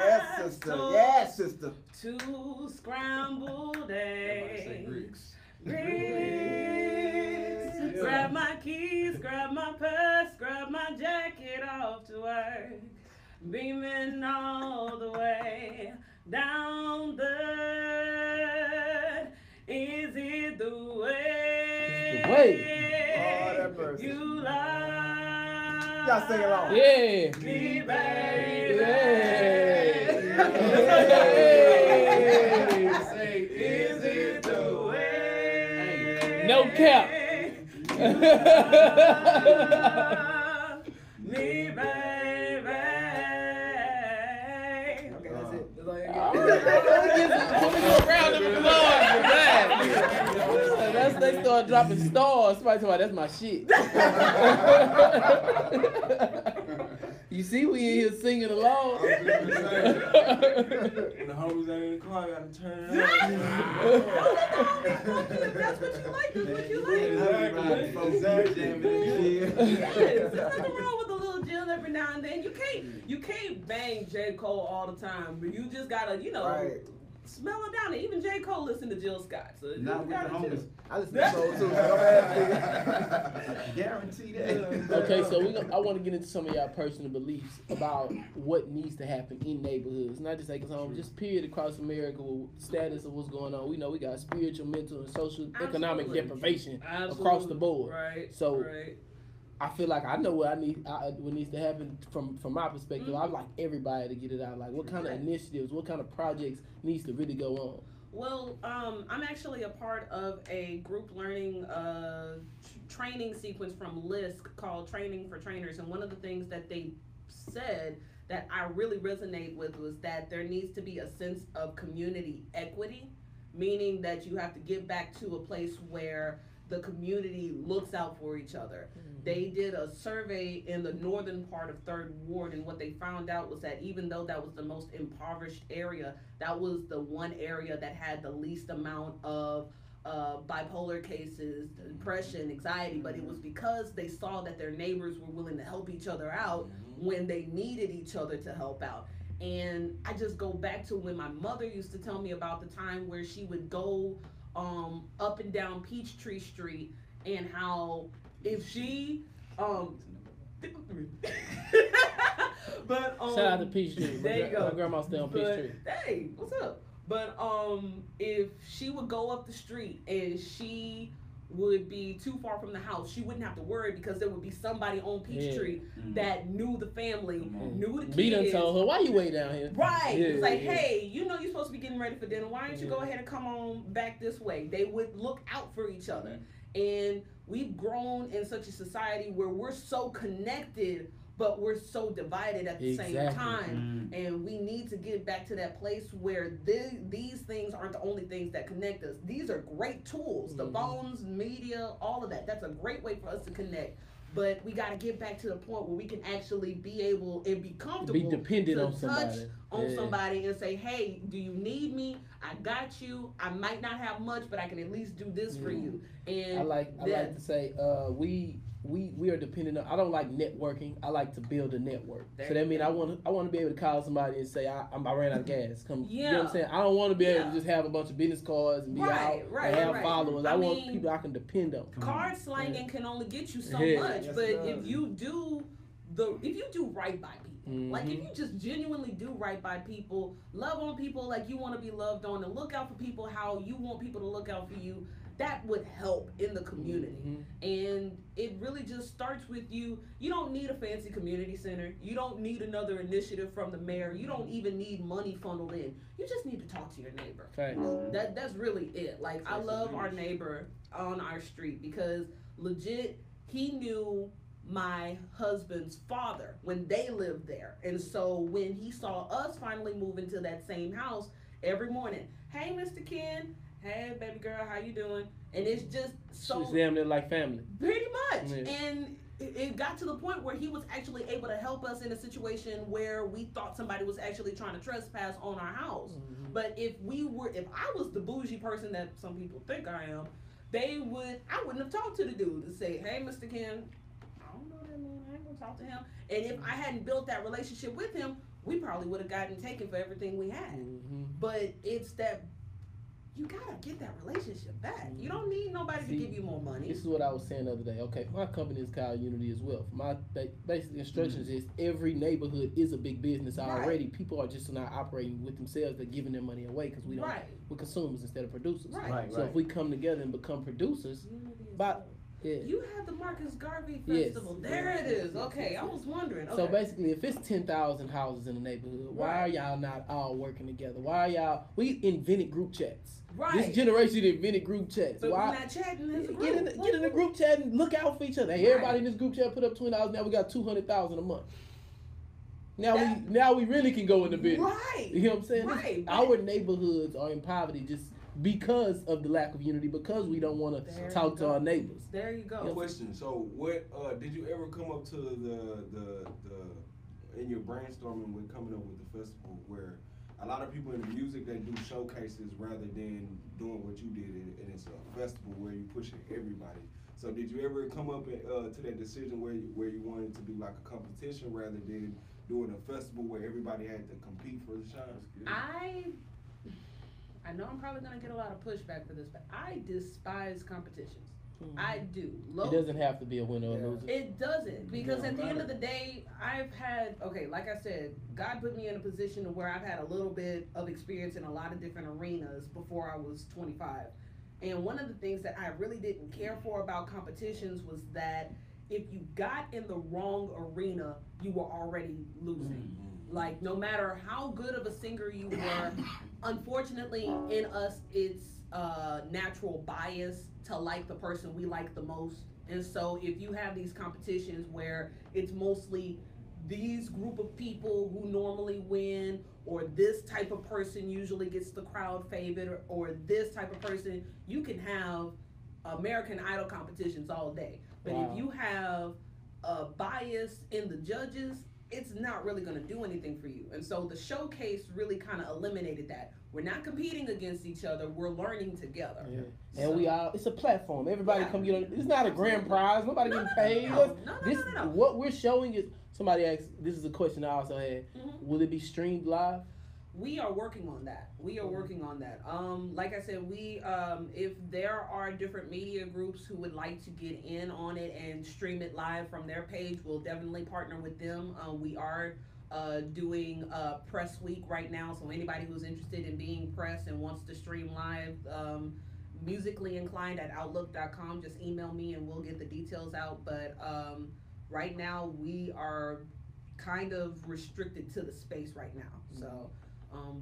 Yes, sister. Yes, sister. 2 scrambled eggs. Yeah. Grab my keys, grab my purse, grab my jacket off to work. Beaming all the way down the. Is it the way? The way. Oh, that mercy. You love. Y'all sing along. Yeah. Me, baby. Say, is it the way? No cap. Me, baby. Okay, that's it. That's all I got. Put me a round of applause for that. They start dropping stars. Somebody talking about that's my shit. You see, we in here singing along. When the homies ain't in the car, I gotta turn it That's what you like. That's what you like. Exactly. There's nothing wrong with a little Jill every now and then. You can't bang J. Cole all the time, but you just gotta, Right. smell it down. And even J. Cole listened to Jill Scott, so you Not with the gotta homies. chill. I listen to soul too. Don't ask Guarantee that. Okay, so I want to get into some of y'all personal beliefs about what needs to happen in neighborhoods, not just Acres Home, just period across America with status of what's going on. We know we got spiritual, mental, and social, economic Absolutely. deprivation Absolutely. across the board. Right. So right. I feel like I know what what needs to happen from my perspective. I'd like everybody to get it out. Like, what kind of initiatives, what kind of projects needs to really go on? Well, I'm actually a part of a group learning training sequence from LISC called Training for Trainers, and one of the things that they said that I really resonate with was that there needs to be a sense of community equity, meaning that you have to get back to a place where the community looks out for each other. They did a survey in the northern part of 3rd Ward, and what they found out was that even though that was the most impoverished area, that was the one area that had the least amount of bipolar cases, depression, anxiety, but it was because they saw that their neighbors were willing to help each other out when they needed each other to help out. And I just go back to when my mother used to tell me about the time where she would go up and down Peachtree Street, and how if she but shout out to Peachtree. There you go. My grandma stay on Peachtree. Hey, what's up? But if she would go up the street and she would be too far from the house, she wouldn't have to worry because there would be somebody on Peachtree that knew the family, knew the kids. B done told her, why you way down here? Right. It's like, hey, you know you're supposed to be getting ready for dinner. Why don't you go ahead and come on back this way? They would look out for each other. And we've grown in such a society where we're so connected, but we're so divided at the same time. And we need to get back to that place where these things aren't the only things that connect us. These are great tools. The phones, media, all of that. That's a great way for us to connect. But we got to get back to the point where we can actually be able and be comfortable, be dependent to on somebody. Somebody and say, hey, do you need me? I got you. I might not have much, but I can at least do this for you. And I like to say we are dependent on. I don't like networking. I like to build a network. So that means I want to be able to call somebody and say I ran out of gas. Come, you know what I'm saying? I don't want to be able to just have a bunch of business cards and be out and have followers. I want people I can depend on. Card slanging can only get you so much, but if you do right by people, like if you just genuinely do right by people, love on people like you want to be loved on, and look out for people how you want people to look out for you, that would help in the community. And it really just starts with you. You don't need a fancy community center. You don't need another initiative from the mayor. You don't even need money funneled in. You just need to talk to your neighbor. That's really it. Like, I love our neighbor on our street because legit, he knew my husband's father when they lived there. And so when he saw us finally move into that same house, every morning, hey, Mr. Ken, hey, baby girl, how you doing? And it's just so... It's damn near like family. Pretty much. And it got to the point where he was actually able to help us in a situation where we thought somebody was actually trying to trespass on our house. But if I was the bougie person that some people think I am, I wouldn't have talked to the dude to say, hey, Mr. Ken, I don't know that man, I ain't gonna talk to him. And if I hadn't built that relationship with him, we probably would have gotten taken for everything we had. But it's that you gotta get that relationship back. You don't need nobody to give you more money. This is what I was saying the other day. Okay, my company is called Unity as well. My basic instructions is every neighborhood is a big business already. People are just not operating with themselves. They're giving their money away because we're consumers instead of producers. So if we come together and become producers, you had the Marcus Garvey Festival. There it is. Okay, I was wondering. So basically, if it's 10,000 houses in the neighborhood, why are y'all not all working together? Why are we invented group chats? This generation invented group chats. But we're not chatting as a group. Get in a group chat and look out for each other. Hey, everybody in this group chat put up $20. Now we got $200,000 a month. Now we really can go into business. You know what I'm saying? Our neighborhoods are in poverty just because of the lack of unity, because we don't want to talk to our neighbors. There you go. Question. So what did you ever come up to the in your brainstorming with coming up with the festival where a lot of people in the music, they do showcases rather than doing what you did, and it's a festival where you pushing everybody. So did you ever come up to that decision where you wanted to do like a competition rather than doing a festival where everybody had to compete for the shine? I know I'm probably gonna get a lot of pushback for this, but I despise competitions. I do. It doesn't have to be a winner or loser. It doesn't, because at the end of the day, like I said, God put me in a position where I've had a little bit of experience in a lot of different arenas before I was 25. And one of the things that I really didn't care for about competitions was that if you got in the wrong arena, you were already losing. Like, no matter how good of a singer you were, unfortunately, in us, it's natural bias to like the person we like the most. And so if you have these competitions where it's mostly these group of people who normally win, or this type of person usually gets the crowd favorite, or this type of person, you can have American Idol competitions all day. But if you have a bias in the judges, it's not really going to do anything for you. And so the showcase really kind of eliminated that. We're not competing against each other. We're learning together. Yeah. And it's a platform. Everybody come get on. It's not a grand prize. Nobody getting paid. No. What we're showing is, somebody asked, this is a question I also had, will it be streamed live? We are working on that. Like I said, if there are different media groups who would like to get in on it and stream it live from their page, we'll definitely partner with them. We are doing press week right now, so anybody who's interested in being press and wants to stream live, musicallyinclined@outlook.com, just email me and we'll get the details out. But right now we are kind of restricted to the space right now, so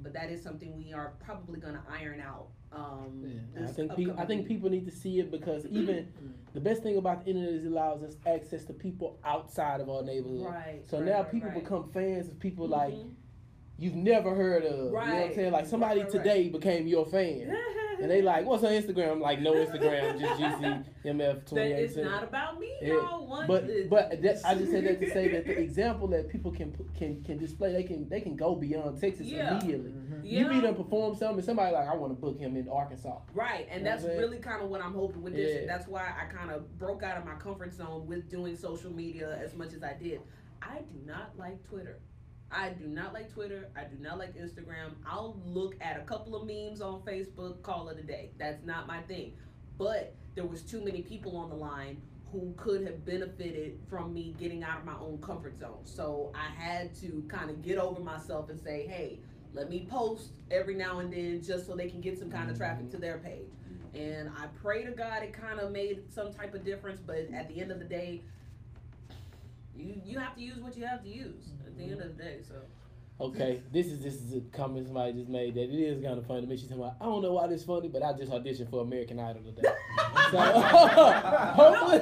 but that is something we are probably going to iron out. I think people need to see it, because even the best thing about the internet is it allows us access to people outside of our neighborhood. So now people become fans of people like you've never heard of. You know what I'm saying? Like somebody today became your fan. And they like, what's on Instagram? I'm like, no Instagram, just GCMF 2018. It's not about me, y'all. But I just said that to say that the example that people can display, they can go beyond Texas immediately. You meet them perform something, and somebody like, I want to book him in Arkansas. Right, and that's really kind of what I'm hoping with this. And that's why I kind of broke out of my comfort zone with doing social media as much as I did. I do not like Twitter. I do not like Twitter. I do not like Instagram. I'll look at a couple of memes on Facebook, call it a day. That's not my thing. But there was too many people on the line who could have benefited from me getting out of my own comfort zone. So I had to kind of get over myself and say, hey, let me post every now and then just so they can get some kind of traffic to their page. And I pray to God it kind of made some type of difference, but at the end of the day, you have to use what you have to use at the end of the day. So okay, this is a comment somebody just made that it is kind of funny to me. She's talking about, I don't know why this funny, but I just auditioned for American Idol today. So hopefully,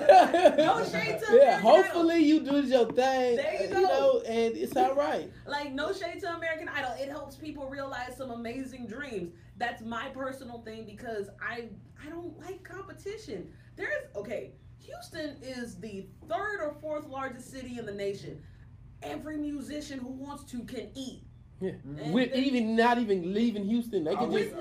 no shade to hopefully you do your thing. There you go. You know, and it's all right. Like, no shade to American Idol. It helps people realize some amazing dreams. That's my personal thing, because I don't like competition. Houston is the 3rd or 4th largest city in the nation. Every musician who wants to can eat. Yeah. Not even leaving Houston, they can just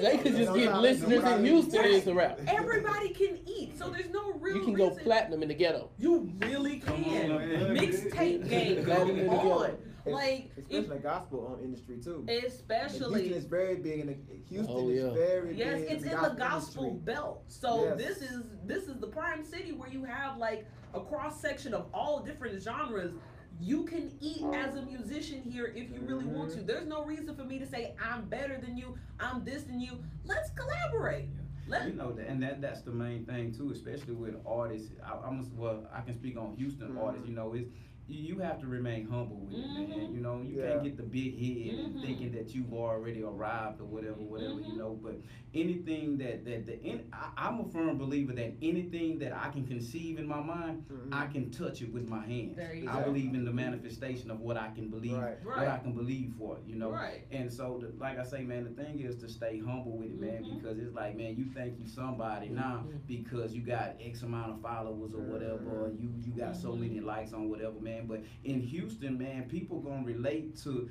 they could just get listeners in Houston and it's a wrap. Everybody can eat, so there's no real You can go platinum in the ghetto. You really can. Mixtape game, come on. Like, especially gospel industry too. Especially Houston is very big in Houston is very big. It's in the gospel belt. So this is the prime city where you have like a cross section of all different genres. You can eat as a musician here if you really want to. There's no reason for me to say I'm better than you, I'm this than you. Let's collaborate. You know, and that's the main thing too, especially with artists. I can speak on Houston artists. You know, you have to remain humble with it, man. You know, you can't get the big head and thinking that you've already arrived or whatever, you know. But anything I'm a firm believer that anything that I can conceive in my mind, I can touch it with my hands. I believe in the manifestation of what I can believe, what I can believe for, you know. And so, like I say, man, the thing is to stay humble with it, man, because it's like, man, you think you somebody now because you got X amount of followers or whatever, or you got so many likes on whatever, man. But in Houston, man, people gonna relate to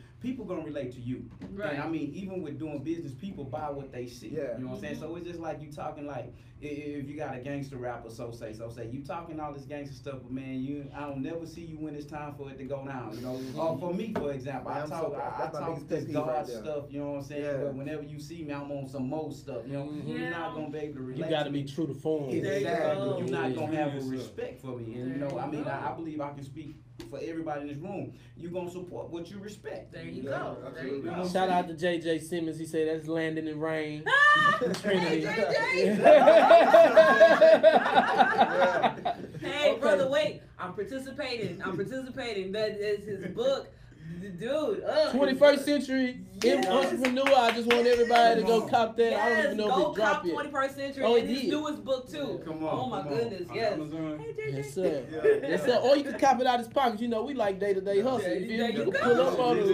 you. And I mean, even with doing business, people buy what they see. You know what I'm saying? So it's just like you talking like, if you got a gangster rapper, so say, you talking all this gangster stuff, but man, I don't never see you when it's time for it to go down. You know, for me, for example, I talk this God stuff. You know what I'm saying? But whenever you see me, I'm on some more stuff. You know, you're not gonna be able to relate. You got to be true to form. Exactly. You're not gonna have a respect for me. And you know, I mean, I believe I can speak for everybody in this room. You're gonna support what you respect. There you go. There you go. Shout out to JJ Simmons. He said that's landing in rain. Hey, JJ. Hey, bro. brother, wait. I'm participating. That is his book. Dude, 21st century entrepreneur. I just want everybody to go cop that. I don't even know if it dropped yet. 21st century. Oh, and his newest book too. Come on. Oh my goodness, yes. Yes, sir. Yes, sir. Or you can cop it out his pockets. You know, we like day-to-day hustle. You can pull up on it.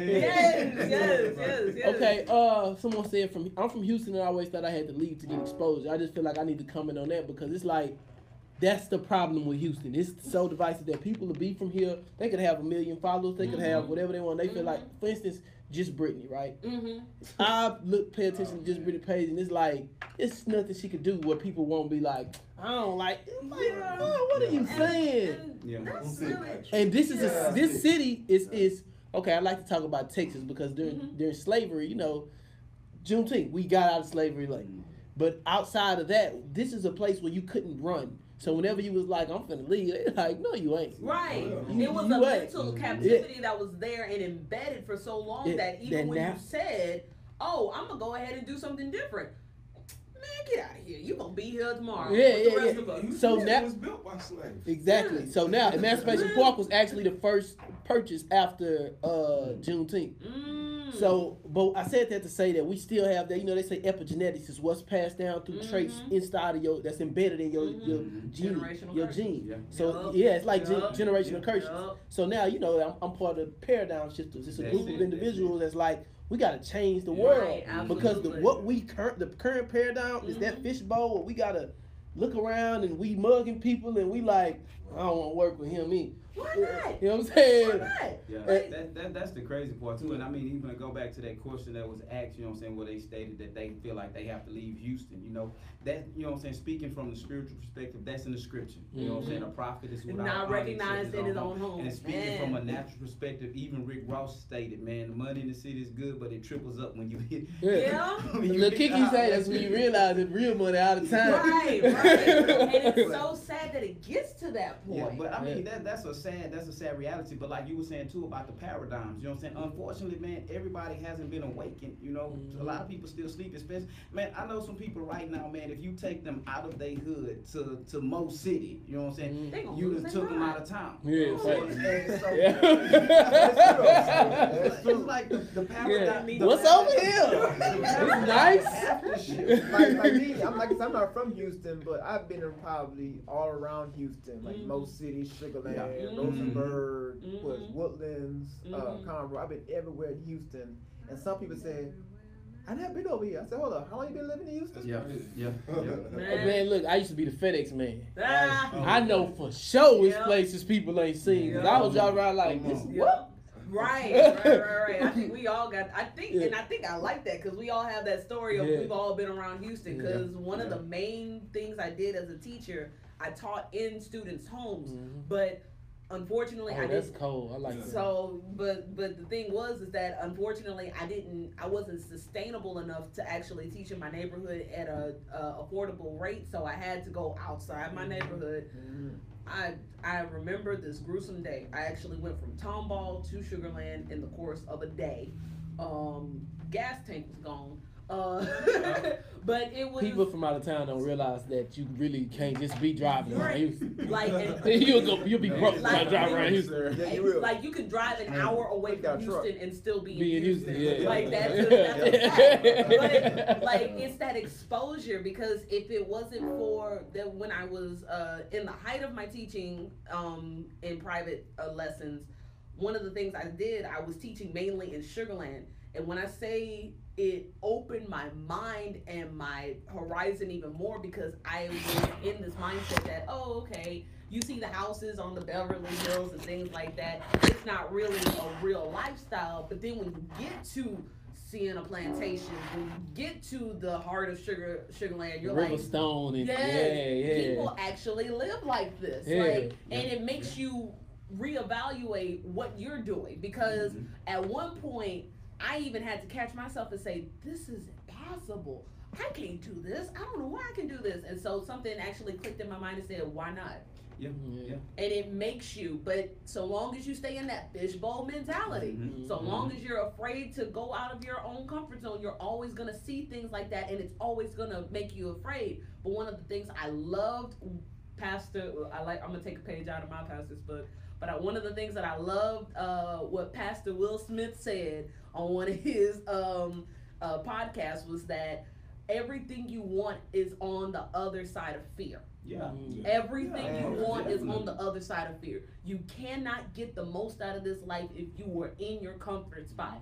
Yes. Okay. Someone said I'm from Houston, and I always thought I had to leave to get exposure. I just feel like I need to comment on that because it's like. That's the problem with Houston. It's so divisive that people will be from here. They could have 1 million followers. They could have whatever they want. They feel like, for instance, Just Brittany, right? I pay attention to Just Brittany page, and it's like it's nothing she could do where people won't be like, I don't like. What are you saying? And this is this city is okay. I like to talk about Texas because during slavery, you know, Juneteenth, we got out of slavery late. But outside of that, this is a place where you couldn't run. So whenever you was like, I'm finna leave, they like, no, you ain't. Right. It was a mental captivity that was there and embedded for so long that even when you said, oh, I'm going to go ahead and do something different. Man, get out of here. You're going to be here tomorrow with the rest of us. So now, it was built by slaves. Exactly. So now, Emancipation Park was actually the first purchase after Juneteenth. So, but I said that to say that we still have that. You know, they say epigenetics is what's passed down through traits inside of your, that's embedded in your gene. Yeah. So it's like generational curses. So now, you know, I'm part of the paradigm shifters. It's a group of individuals that's like, we got to change the world because the current paradigm is that fishbowl where we got to look around and we mugging people and we like, I don't want to work with him either. Why not? You know what I'm saying? Yeah, that's the crazy part too. And I mean, even to go back to that question that was asked, you know what I'm saying, where they stated that they feel like they have to leave Houston, you know, that, you know what I'm saying, speaking from the spiritual perspective, that's in the scripture. You know what I'm saying? A prophet is without not recognized in his own home. And speaking from a natural perspective, even Rick Ross stated, man, the money in the city is good, but it triples up when you hit. Look, Kiki say that's when you realize it's real money all the time. Right. And it's so sad that it gets to that point. Yeah, but I mean, that's a sad reality. But like you were saying too about the paradigms, you know what I'm saying? Unfortunately, man, everybody hasn't been awakened. You know, a lot of people still sleep. Especially, man, I know some people right now, man. If you take them out of their hood to Mo City, you know what I'm saying? You just took them out of town. Yeah, it's like the paradigm. Yeah. What's over here? It's nice. Like me, I'm not from Houston, but I've been in probably all around Houston, like Mo City, Sugarland, Rosenberg, Woodlands, Conroe. I've been everywhere in Houston, and some people say, I never been over here. I said, hold up, how long you been living in Houston? Yeah. Man, look, I used to be the FedEx man. I know for sure it's places people ain't seen. Cause I was driving around like this. What? Right. I think we all got. I think I like that because we all have that story of we've all been around Houston. Because one of the main things I did as a teacher, I taught in students' homes, but unfortunately, I didn't. That's cold. I like that. So, but the thing is that unfortunately, I wasn't sustainable enough to actually teach in my neighborhood at a affordable rate. So I had to go outside my neighborhood. I remember this gruesome day. I actually went from Tomball to Sugarland in the course of a day. Gas tank was gone. But it was people from out of town don't realize that you really can't just be driving around Houston. Like you'll be broke trying to drive around Houston. Like you could drive an hour away from Houston and still be in Houston. Yeah. Like that's a fact. But like it's that exposure because if it wasn't for that when I was in the height of my teaching in private lessons, one of the things I did, I was teaching mainly in Sugarland. And when I say it opened my mind and my horizon even more because I was in this mindset that, okay, you see the houses on the Beverly Hills and things like that. It's not really a real lifestyle. But then when you get to seeing a plantation, when you get to the heart of Sugarland, you're like, Riverstone and people actually live like this. And it makes you reevaluate what you're doing because at one point, I even had to catch myself and say, this is impossible. I can't do this. I don't know why I can do this. And so something actually clicked in my mind and said, why not? Yeah. And it makes you, but so long as you stay in that fishbowl mentality, so long as you're afraid to go out of your own comfort zone, you're always going to see things like that and it's always going to make you afraid. But one of the things I loved pastor. I'm gonna take a page out of my pastor's book. But one of the things that I loved, what Pastor Will Smith said on one of his podcasts was that everything you want is on the other side of fear. Yeah. Everything you want is on the other side of fear. You cannot get the most out of this life if you were in your comfort spot.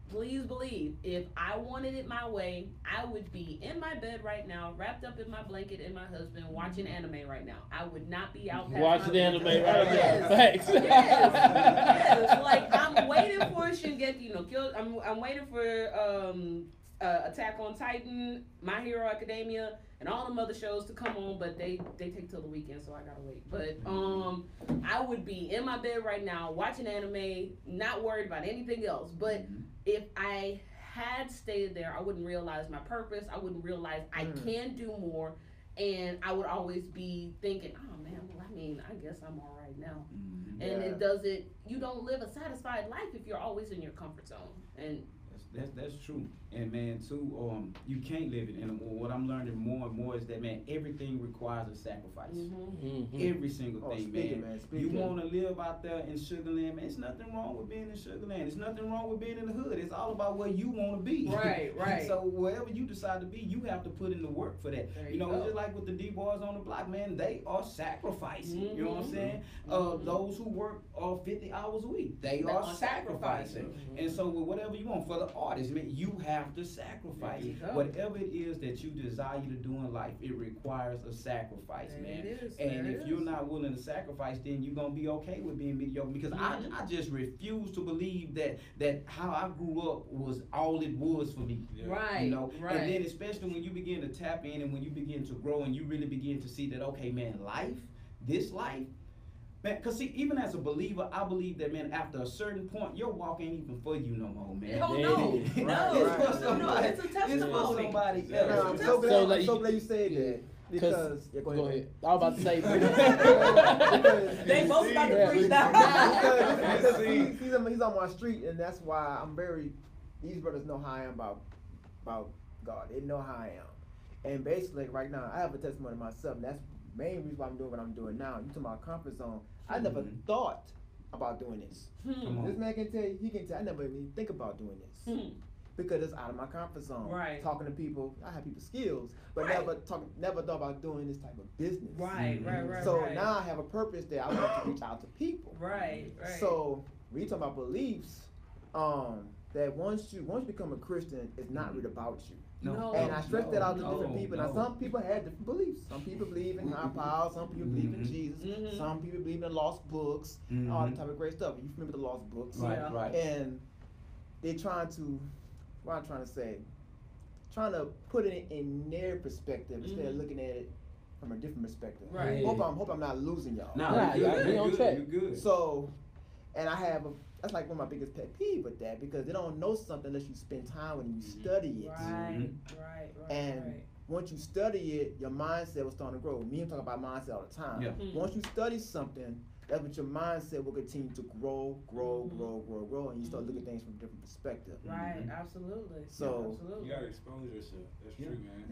Please believe, if I wanted it my way, I would be in my bed right now, wrapped up in my blanket and my husband, watching anime right now. I would not be out watching anime right now. Yes. Yes. Like, I'm waiting for Shingeki killed. I'm waiting for Attack on Titan, My Hero Academia, and all them other shows to come on, but they take till the weekend, so I gotta wait. But I would be in my bed right now watching anime, not worried about anything else. But if I had stayed there, I wouldn't realize my purpose. I wouldn't realize I can do more, and I would always be thinking, oh man, well, I mean, I guess I'm all right now. And you don't live a satisfied life if you're always in your comfort zone. And that's true. And man, too, you can't live it anymore. What I'm learning more and more is that, man, everything requires a sacrifice. Every single thing, man. You want to live out there in Sugar Land, man. There's nothing wrong with being in Sugar Land. There's nothing wrong with being in the hood. It's all about where you want to be. Right. So wherever you decide to be, you have to put in the work for that. It's just like with the D-boys on the block, man. They are sacrificing. You know what I'm saying? Those who work 50 hours a week, they are sacrificing. And so with whatever you want, for the artist, man, you have to sacrifice. Whatever it is that you desire to do in life, it requires a sacrifice, man. And if you're not willing to sacrifice, then you're gonna be okay with being mediocre. Because I just refuse to believe that how I grew up was all it was for me. Right. You know? Right. And then especially when you begin to tap in and when you begin to grow and you really begin to see that, okay, man, this life, man, because see, even as a believer, I believe that, man, after a certain point, your walk ain't even for you no more, man. No. It's for somebody. It's a testimony. It's for somebody else. I'm so glad you said that. Because, go ahead. I was about to say, they both about to preach that. Because he's on my street, and that's why these brothers know how I am about God. They know how I am. And basically, right now, I have a testimony myself, and that's the main reason why I'm doing what I'm doing now. You talking about comfort zone. I never thought about doing this. This man can tell you, I never even think about doing this. Because it's out of my comfort zone. Right. Talking to people, I have people skills, but never thought about doing this type of business. Right. So now I have a purpose that I want to reach out to people. Right. So when you talk about beliefs, that once you become a Christian, it's not really about you. No. And I stress that out to different people. Now some people have different beliefs. Some people believe in high power, some people believe in Jesus, some people believe in lost books, all that type of great stuff. You remember the lost books. Right. And they're trying to put it in their perspective instead of looking at it from a different perspective. Right. Hope I'm not losing y'all. No, you're good. So, and that's like one of my biggest pet peeves with that, because they don't know something unless you spend time when you study it. Right. And once you study it, your mindset will start to grow. Me and talk about mindset all the time. Yeah. Once you study something, that's what your mindset will continue to grow, and you start looking at things from a different perspective. Right, absolutely. So you gotta expose yourself. That's true, man.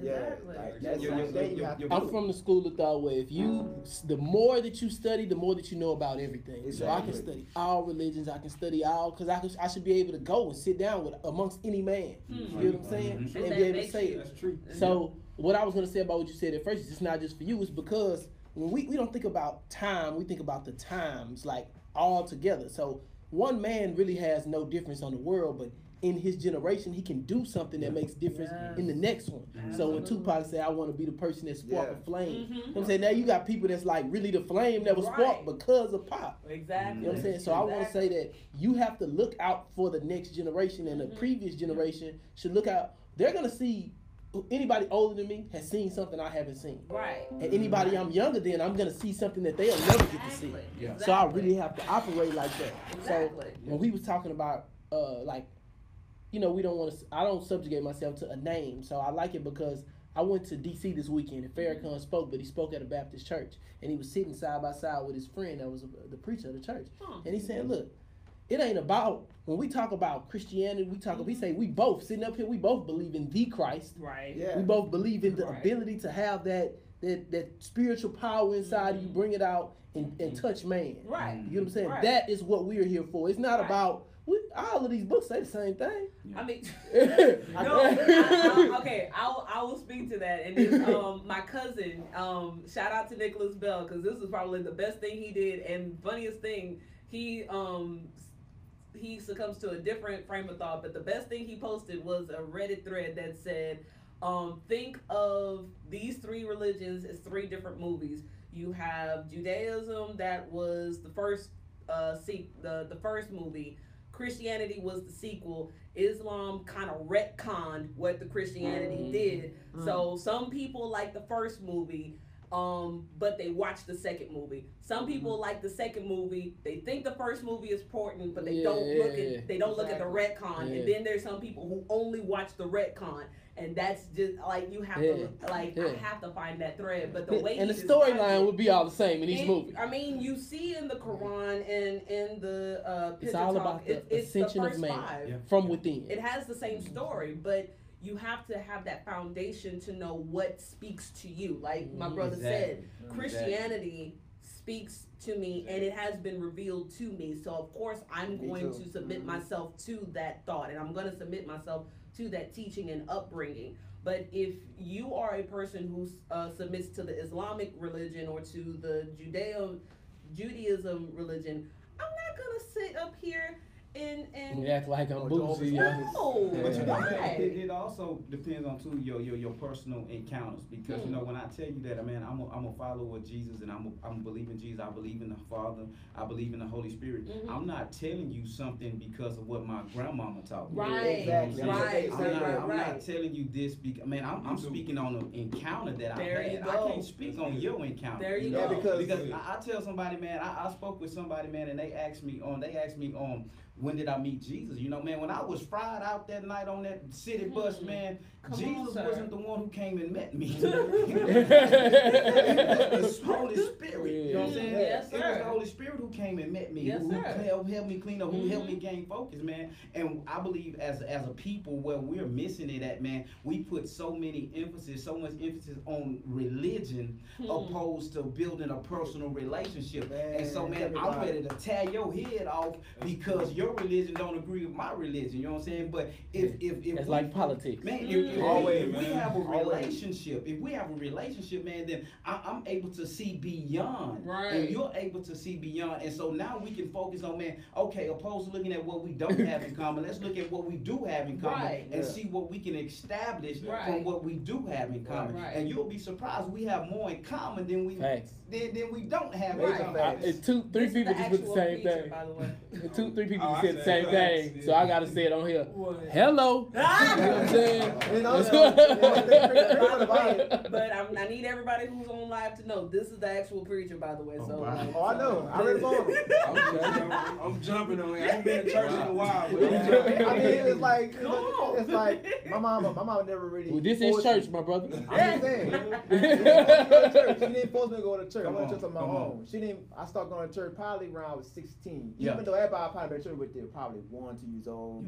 Exactly. I'm from the school of thought where the more that you study, the more that you know about everything. Exactly. So I can study all religions, I can study all, because I should be able to go and sit down amongst any man. You know what I'm saying? And be able to say it. That's true. So what I was gonna say about what you said at first is it's not just for you, it's because when we don't think about time, we think about the times like all together. So one man really has no difference on the world, but in his generation, he can do something that makes difference in the next one. So when Tupac said, I want to be the person that sparked a flame, you know what I'm saying? Now you got people that's like really the flame that was sparked because of Pop. Exactly. You know what I'm saying? So I want to say that you have to look out for the next generation, and the previous generation should look out. They're going to see anybody older than me has seen something I haven't seen. Right. And anybody I'm younger than, I'm going to see something that they'll never get to see. Yeah. So I really have to operate like that. Exactly. So when we was talking about, we don't want to, I don't subjugate myself to a name. So I like it because I went to D.C. this weekend, and Farrakhan spoke, but he spoke at a Baptist church. And he was sitting side by side with his friend that was the preacher of the church. And he said, look, it ain't about, when we talk about Christianity, we say we both, sitting up here, we both believe in the Christ. Right. Yeah. We both believe in the ability to have that that spiritual power inside of you, bring it out and touch man. Right. You know what I'm saying? Right. That is what we're here for. It's not about all of these books say the same thing. I mean, no. Okay, I will speak to that. And it's, my cousin, shout out to Nicholas Bell, because this is probably the best thing he did, and funniest thing, he succumbs to a different frame of thought, but the best thing he posted was a Reddit thread that said, think of these three religions as three different movies. You have Judaism, that was the first the first movie. Christianity was the sequel. Islam kind of retconned what the Christianity did. So some people like the first movie, but they watch the second movie. Some people like the second movie. They think the first movie is important, but they don't look at look at the retcon. And then there's some people who only watch the retcon. And that's just like you have to I have to find that thread. But the way and the storyline would be all the same in each movie. I mean, you see in the Quran and in the it's all about the ascension of man from within. It has the same story, but you have to have that foundation to know what speaks to you. Like my brother said, Christianity speaks to me, and it has been revealed to me. So of course I'm going to submit myself to that thought, and I'm going to submit myself to that teaching and upbringing. But if you are a person who submits to the Islamic religion or to the Judaism religion, I'm not gonna sit up here and act like I'm boozy. No, it also depends on too your personal encounters, because you know, when I tell you that, man, I'm a follower of Jesus, and I'm believing Jesus. I believe in the Father. I believe in the Holy Spirit. I'm not telling you something because of what my grandmama taught me. Right, I'm not telling you this because, man, I'm speaking on an encounter that I had. I can't speak on your encounter. There you go. Because I tell somebody, man, I spoke with somebody, man, and they asked me when did I meet Jesus? You know, man, when I was fried out that night on that city bus, man, Jesus wasn't the one who came and met me. It was the Holy Spirit. You know what I'm saying? Yes, sir. It was the Holy Spirit who came and met me, who helped me clean up, who helped me gain focus, man. And I believe as a people, where we're missing it at, man, we put so much emphasis on religion opposed to building a personal relationship. Man, and so, man, I'm ready to tear your head off because your religion don't agree with my religion. You know what I'm saying? But if it's like politics, man. If we have a relationship, man, then I'm able to see beyond, and you're able to see beyond, and so now we can focus on, man, okay, opposed to looking at what we don't have in common, let's look at what we do have in common and see what we can establish from what we do have in common. And you'll be surprised, we have more in common than we don't have in common. It's three people just with the same thing. By the way. 2-3 people just said the same thing, so I gotta say it on here. Hello. You know what I'm saying? But I need everybody who's on live to know this is the actual preacher, by the way. So I know. I read about him. I'm jumping on it. I ain't been to church in a while. But I mean, it's like my mama never really. Well, this is church, my brother. I'm just saying. She didn't force me to go to church. I went to church on my own. She didn't. I started going to church probably around I was 16. Even though everybody probably been to church with them probably 1 or 2 years old.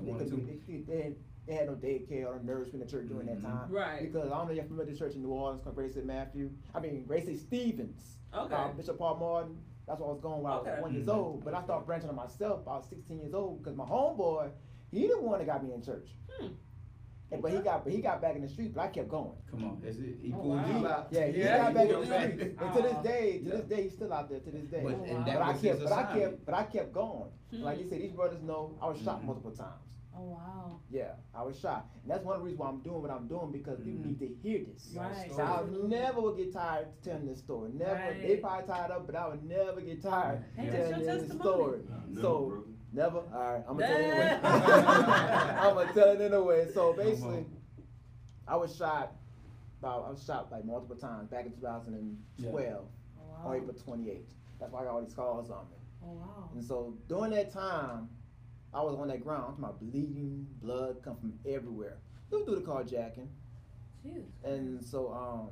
They had no daycare or no nurse in the church during that time. Right. Because I don't know if you're familiar with the church in New Orleans called Grace St. Grace St. Stevens. Okay. Bishop Paul Martin. That's what I was going when I was 1 year old. But I started branching on myself. I was 16 years old because my homeboy, he the one that got me in church. But he got back in the street, but I kept going. Come on, is it? He pulled you out. Yeah, he got back in the street. And to this day, he's still out there. To this day. But I kept going. Like you said, these brothers know I was shot multiple times. Oh wow. Yeah, I was shot, and that's one of the reasons why I'm doing what I'm doing, because people need to hear this. Right. So I never would get tired of telling this story. Never. Right. They probably tired of, but I would never get tired Hey, telling this story. So. Never? Alright, I'm gonna tell you anyway. I'm gonna tell it anyway. So basically, I was shot like multiple times back in 2012 on April 28th. That's why I got all these scars on me. Oh wow. And so during that time, I was on that ground. I'm talking about bleeding, blood come from everywhere. It was through the carjacking. Jeez. And so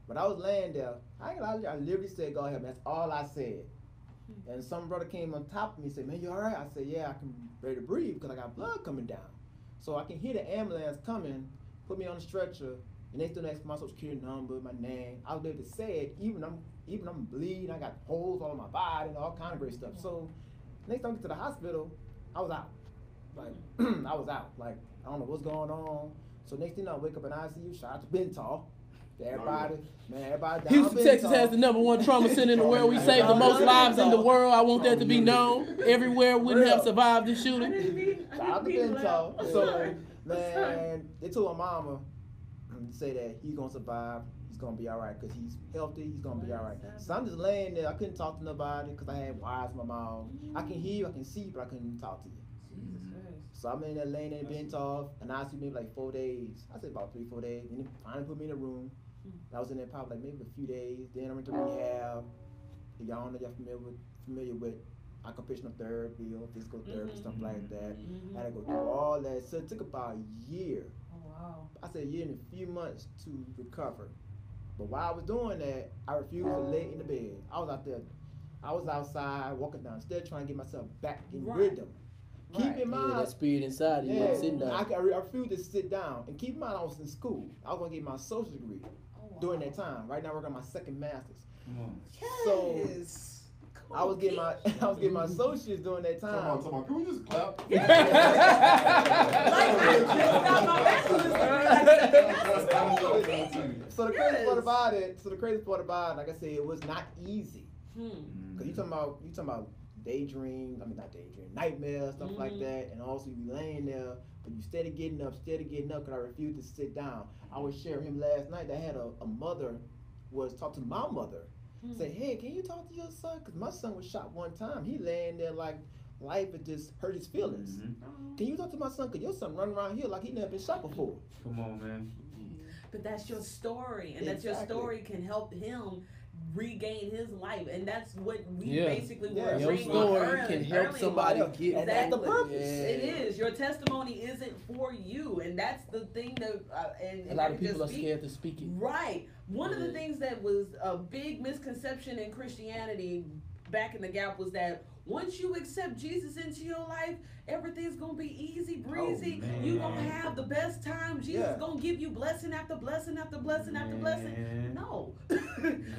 but I was laying there. I literally said, "Go ahead." That's all I said. And some brother came on top of me and said, "Man, you all right?" I said, "Yeah, I can barely breathe because I got blood coming down." So I can hear the ambulance coming, put me on the stretcher, And they still ask for my social security number, my name. I was able to say it, even I'm bleeding, I got holes all on my body and all kind of great stuff. So next time I get to the hospital, I was out. Like, I was out. Like, I don't know what's going on. So next thing I wake up in ICU, shout out to Bental. Everybody down Houston, Texas has the #1 trauma center in the world. We save the most lives in the world. I want that to be known. Everywhere wouldn't have survived this shooting. Shout out to Bental. So, man, they told my mama to say that he's going to survive. He's going to be all right because he's healthy. He's going to be all right. So I'm just laying there. I couldn't talk to nobody because I had wires in my mouth. I can hear you, I can see you, but I couldn't talk to you. So I'm in there laying there, bent off, and I see maybe like 4 days. I said about 3-4 days. Then they finally put me in a room. I was in there probably like maybe a few days. Then I went to rehab. Y'all know y'all familiar with occupational therapy or physical therapy, stuff like that. I had to go through all that. So it took about a year. Oh wow. I said a year and a few months to recover. But while I was doing that, I refused to lay in the bed. I was out there. I was outside walking downstairs trying to get myself back in rhythm. Keep in mind that spirit inside of you, sitting down. I refused to sit down. And keep in mind, I was in school. I was going to get my social degree during that time. Right now, I'm working on my second master's. So I was getting my associates during that time. Come on, can we just clap? So the crazy part about it, like I said, it was not easy. Because you talking about nightmares, stuff like that, and also you laying there, but you steady getting up, because I refused to sit down. I was sharing him last night that I had a mother was talking to my mother, say, hey, can you talk to your son? Because my son was shot one time. He laying there like life had just hurt his feelings. Can you talk to my son? Because your son running around here like he never been shot before. Come on, man. But that's your story, and that your story can help him regain his life, and that's what we basically were your story can help somebody get and that's the purpose. It is your testimony isn't for you, and that's the thing that and a lot of people are scared to speak it. Right. One of the things that was a big misconception in Christianity back in the gap was that once you accept Jesus into your life, everything's gonna be easy breezy. You're gonna have the best time. Jesus is gonna give you blessing after blessing after blessing after blessing. No.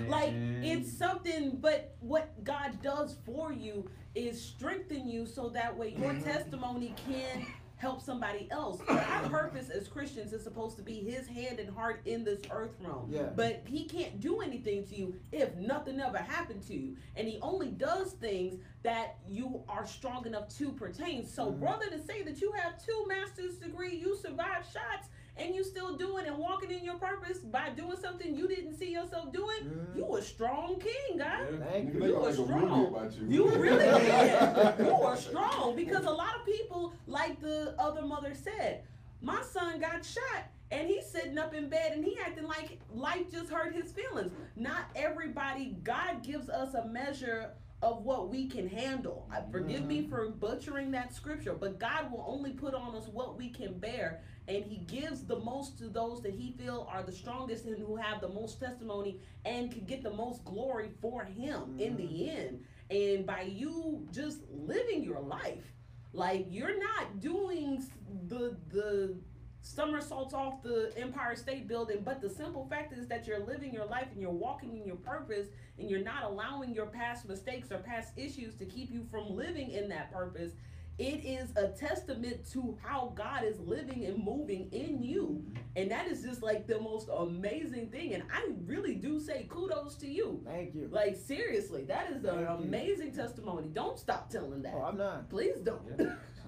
Like, it's something, but what God does for you is strengthen you so that way your testimony can help somebody else. Our purpose as Christians is supposed to be his hand and heart in this earth realm. But he can't do anything to you if nothing ever happened to you. And he only does things that you are strong enough to pertain. So brother, to say that you have 2 master's degree, you survived shots, and you still doing and walking in your purpose by doing something you didn't see yourself doing, you a strong king, guys. Thank you. You are strong. You really did. You are strong, because a lot of people, like the other mother said, my son got shot and he's sitting up in bed and he acting like life just hurt his feelings. Not everybody, God gives us a measure of what we can handle. Forgive me for butchering that scripture, but God will only put on us what we can bear, and he gives the most to those that he feel are the strongest and who have the most testimony and can get the most glory for him in the end. And by you just living your life, like, you're not doing the somersaults off the Empire State Building, but the simple fact is that you're living your life and you're walking in your purpose, and you're not allowing your past mistakes or past issues to keep you from living in that purpose. It is a testament to how God is living and moving in you. And that is just like the most amazing thing. And I really do say kudos to you. Thank you. Like, seriously, that is an amazing testimony. Don't stop telling that. Oh, I'm not. Please don't.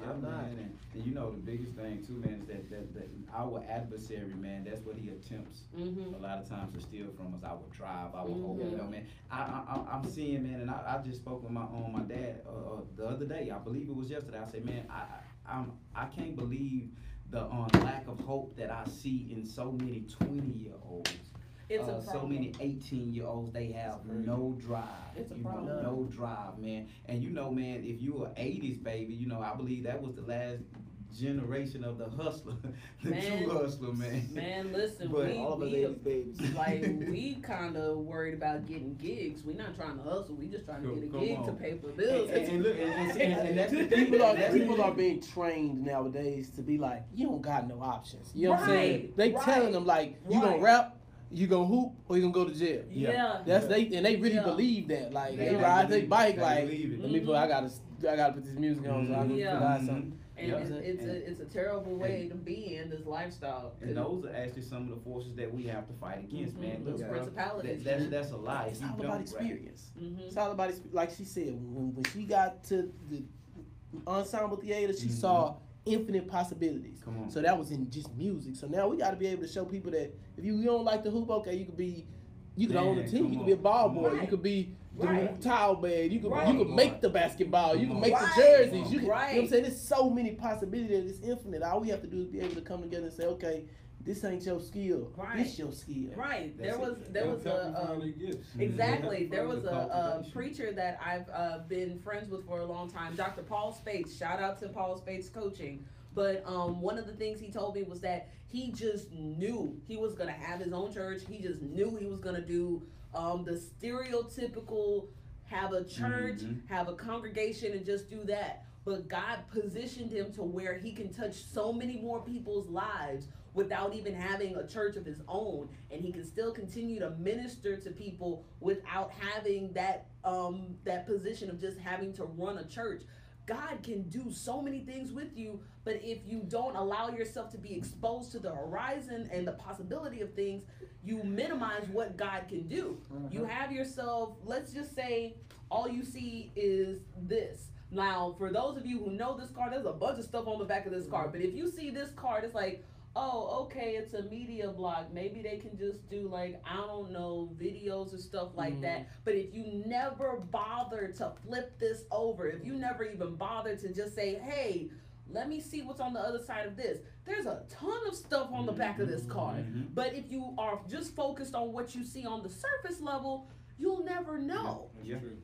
I'm not. Man. And you know, the biggest thing too, man, is that our adversary, man, that's what he attempts a lot of times to steal from us. Our drive, our hope, you know, man. I'm seeing, man, and I just spoke with my dad the other day. I believe it was yesterday. I said, man, I can't believe the lack of hope that I see in so many 20-year-olds. It's a problem. So many 18-year-olds, they have no drive. It's a problem. No drive, man. And you know, man, if you were 80s baby, you know, I believe that was the last generation of the hustler, the true hustler, man. Man, listen, But we kind of worried about getting gigs. We're not trying to hustle. We just trying to get a gig to pay for bills. And that's the people are being trained nowadays to be like, you don't got no options. You know what I'm saying? They telling them like, you gonna rap, you gonna hoop, or you gonna go to jail. That's they really believe that. Like they ride their bike like, let me put, I gotta put this music on so I can provide something. And it's a terrible way to be in this lifestyle. And those are actually some of the forces that we have to fight against, man. Those principalities. That's a lie. It's all about experience. It's all about like she said, when she got to the ensemble theater, she saw infinite possibilities. So that was in just music. So now we got to be able to show people that if you don't like the hoop, okay, you could own a team. You could be a ball boy. You could be the towel bag. You could make the basketball. You can make the jerseys. You know what I'm saying? There's so many possibilities. It's infinite. All we have to do is be able to come together and say, okay, this ain't your skill. This your skill. Right. There was exactly. There was a preacher that I've been friends with for a long time, Dr. Paul Speights. Shout out to Paul Speights Coaching. But one of the things he told me was that he just knew he was gonna have his own church. He just knew he was gonna do the stereotypical have a church, have a congregation, and just do that. But God positioned him to where he can touch so many more people's lives without even having a church of his own, and he can still continue to minister to people without having that that position of just having to run a church. God can do so many things with you, but if you don't allow yourself to be exposed to the horizon and the possibility of things, you minimize what God can do. You have yourself, let's just say, all you see is this. Now, for those of you who know this card, there's a bunch of stuff on the back of this card, but if you see this card, it's like, oh, okay, it's a media blog. Maybe they can just do like, I don't know, videos or stuff like that. But if you never bother to flip this over, if you never even bother to just say, hey, let me see what's on the other side of this. There's a ton of stuff on the back of this card. But if you are just focused on what you see on the surface level, you'll never know.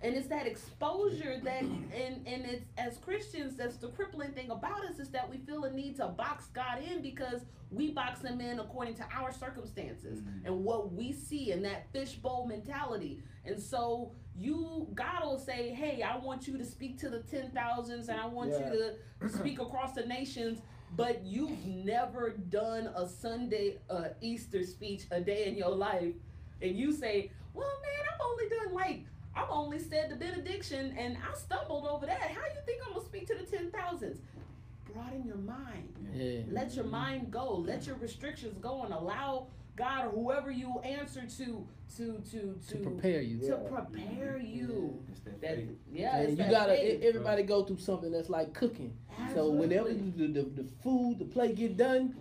And it's that exposure that, and it's, as Christians, that's the crippling thing about us, is that we feel a need to box God in because we box him in according to our circumstances and what we see, in that fishbowl mentality. And so God will say, hey, I want you to speak to the 10,000s and I want you to speak across the nations, but you've never done a Sunday Easter speech a day in your life. And you say, well, man, I've only said the benediction and I stumbled over that. How you think I'm going to speak to the 10,000s? Broaden your mind. Let your mind go. Let your restrictions go and allow God or whoever you answer to prepare you. To prepare you. You gotta everybody go through something that's like cooking. So whenever the food, the plate get done,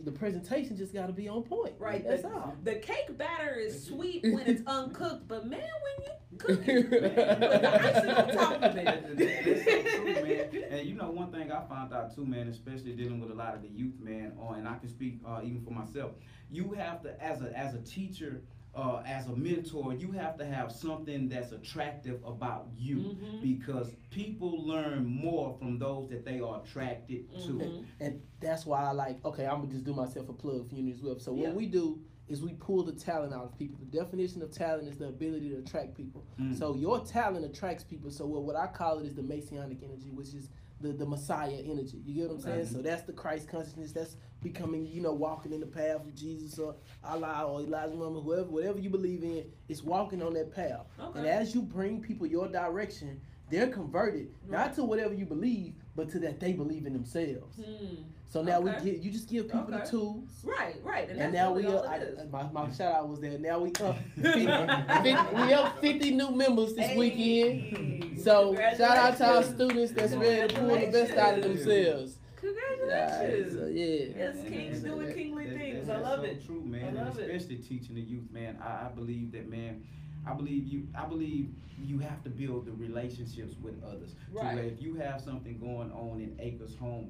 the presentation just gotta be on point. That's all. The cake batter is sweet when it's uncooked, but man, when you cook it, put the icing on top of it. That's so true, man. And you know, one thing I found out too, man, especially dealing with a lot of the youth, man, and I can speak even for myself. You have to, as a teacher, as a mentor, you have to have something that's attractive about you, because people learn more from those that they are attracted to. And that's why I like, okay, I'm gonna just do myself a plug for you as well. So what we do is we pull the talent out of people. The definition of talent is the ability to attract people. So your talent attracts people. So what I call it is the Messianic energy, which is the Messiah energy. You get what I'm saying? So that's the Christ consciousness. That's becoming, walking in the path of Jesus or Allah or Elijah Muhammad, whatever you believe in, it's walking on that path. And as you bring people your direction, they're converted, not to whatever you believe, but to that they believe in themselves. So now you just give people the tools. Right. And now my shout out was there. Now we up 50 new members this weekend. So shout out to our students that's ready to pull the best out of themselves. Congratulations. Yes, kings doing kingly things. I love it. True, man. And especially teaching the youth, man. I believe that, man. I believe you have to build the relationships with others. To where if you have something going on in Acres Home,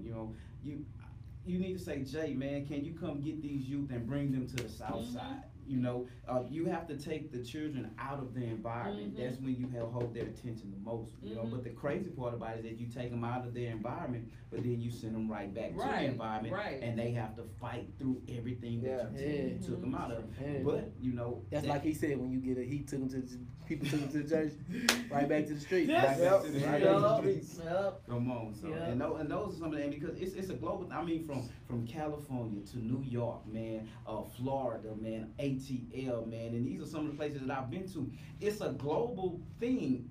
you need to say, Jay, man, can you come get these youth and bring them to the south side? You know, you have to take the children out of the environment. Mm-hmm. That's when you hold their attention the most. You know, but the crazy part about it is that you take them out of their environment, but then you send them right back to the environment, and they have to fight through everything that you took them out of. But you know, that's like he said when you get he took them to people took them to the church, right back to the street. Right back to the streets. Come on, so and those are some of them because it's a global. I mean, from California to New York, man, Florida, man, ATL, man, and these are some of the places that I've been to. It's a global thing.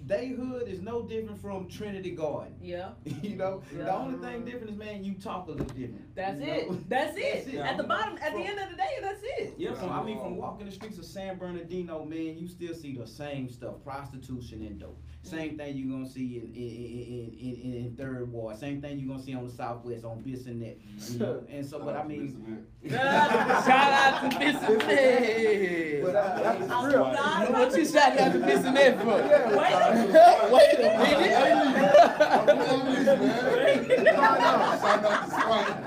Dayhood is no different from Trinity Garden. Yeah. You know, the only thing different is, man, you talk a little different. That's it. Know? That's it. At the bottom, at the end of the day, that's it. Yeah, from walking the streets of San Bernardino, man, you still see the same stuff: prostitution and dope. Same thing you're gonna see in Third Ward. Same thing you're gonna see on the Southwest on Bissonnette. You know, and so, but I mean, shout out to Bissonnette. What you shout out to Bissonnette for? Wait a minute.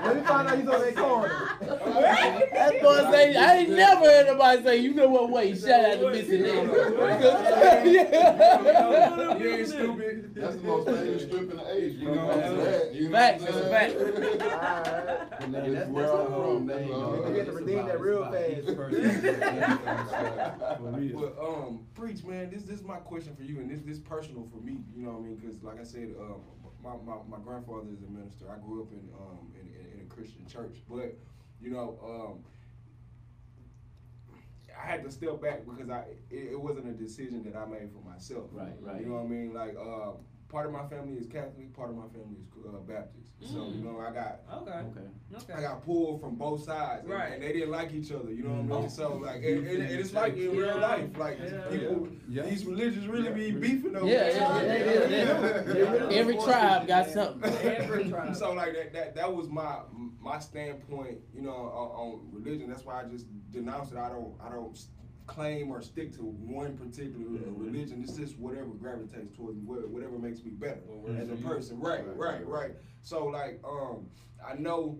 Let me find out he's on that corner. That boy say, I ain't never heard nobody say, you know what, wait, shout out to Bissonnette. You ain't stupid. That's the most famous strip in the age. You know what I'm saying? Facts, that's a fact. That's where I'm from. You get to redeem that real fast. But preach, man. This is my question for you, and this personal for me. You know what I mean? Because like I said, my grandfather is a minister. I grew up in a Christian church, but you know, I had to step back because it wasn't a decision that I made for myself. Right. You know what I mean? Like part of my family is Catholic, part of my family is Baptist. So you know, I got pulled from both sides, and they didn't like each other. You know what I mean? So like, and it's like in real life, like people, these religions really be beefing over. Every tribe got something. Every tribe. So like that was my standpoint, you know, on religion. That's why I just denounced it. I don't claim or stick to one particular religion. It's just whatever gravitates towards me, whatever makes me better as a person. Right. So like, I know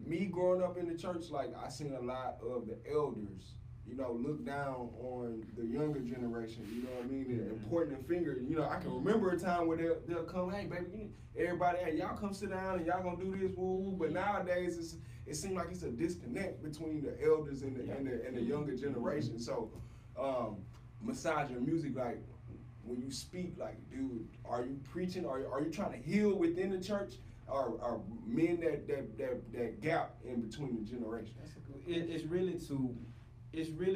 me growing up in the church, like I seen a lot of the elders, you know, look down on the younger generation, you know what I mean, and pointing the finger. You know, I can remember a time where they'll come, hey baby, everybody, hey, y'all come sit down and y'all gonna do this, woo. But nowadays it seems like it's a disconnect between the elders and the younger generation. So, massage your music, like when you speak, like, dude, are you preaching? Are you trying to heal within the church? Or men that gap in between the generations? It's really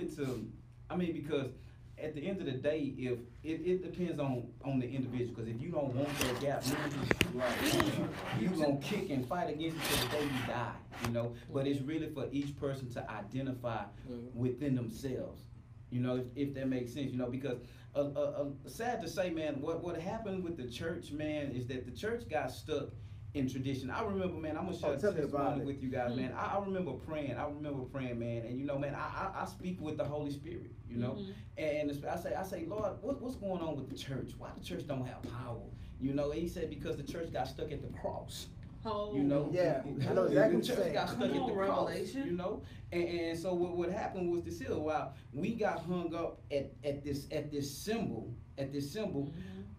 to. I mean, because at the end of the day, if it depends on the individual. Because if you don't want that gap, you gonna kick and fight against it till the day you die. You know. But it's really for each person to identify within themselves. You know, if that makes sense. You know, because sad to say, man, what happened with the church, man, is that the church got stuck in tradition. I remember, man, I'm gonna share a testimony with you guys, man. I remember praying, man, and you know, man, I speak with the Holy Spirit, you know, and I say, Lord, what's going on with the church? Why the church don't have power? You know, and he said because the church got stuck at the cross. Oh. You know, I know exactly the church got stuck at the cross. You know, and so what happened was this here. While we got hung up at this symbol.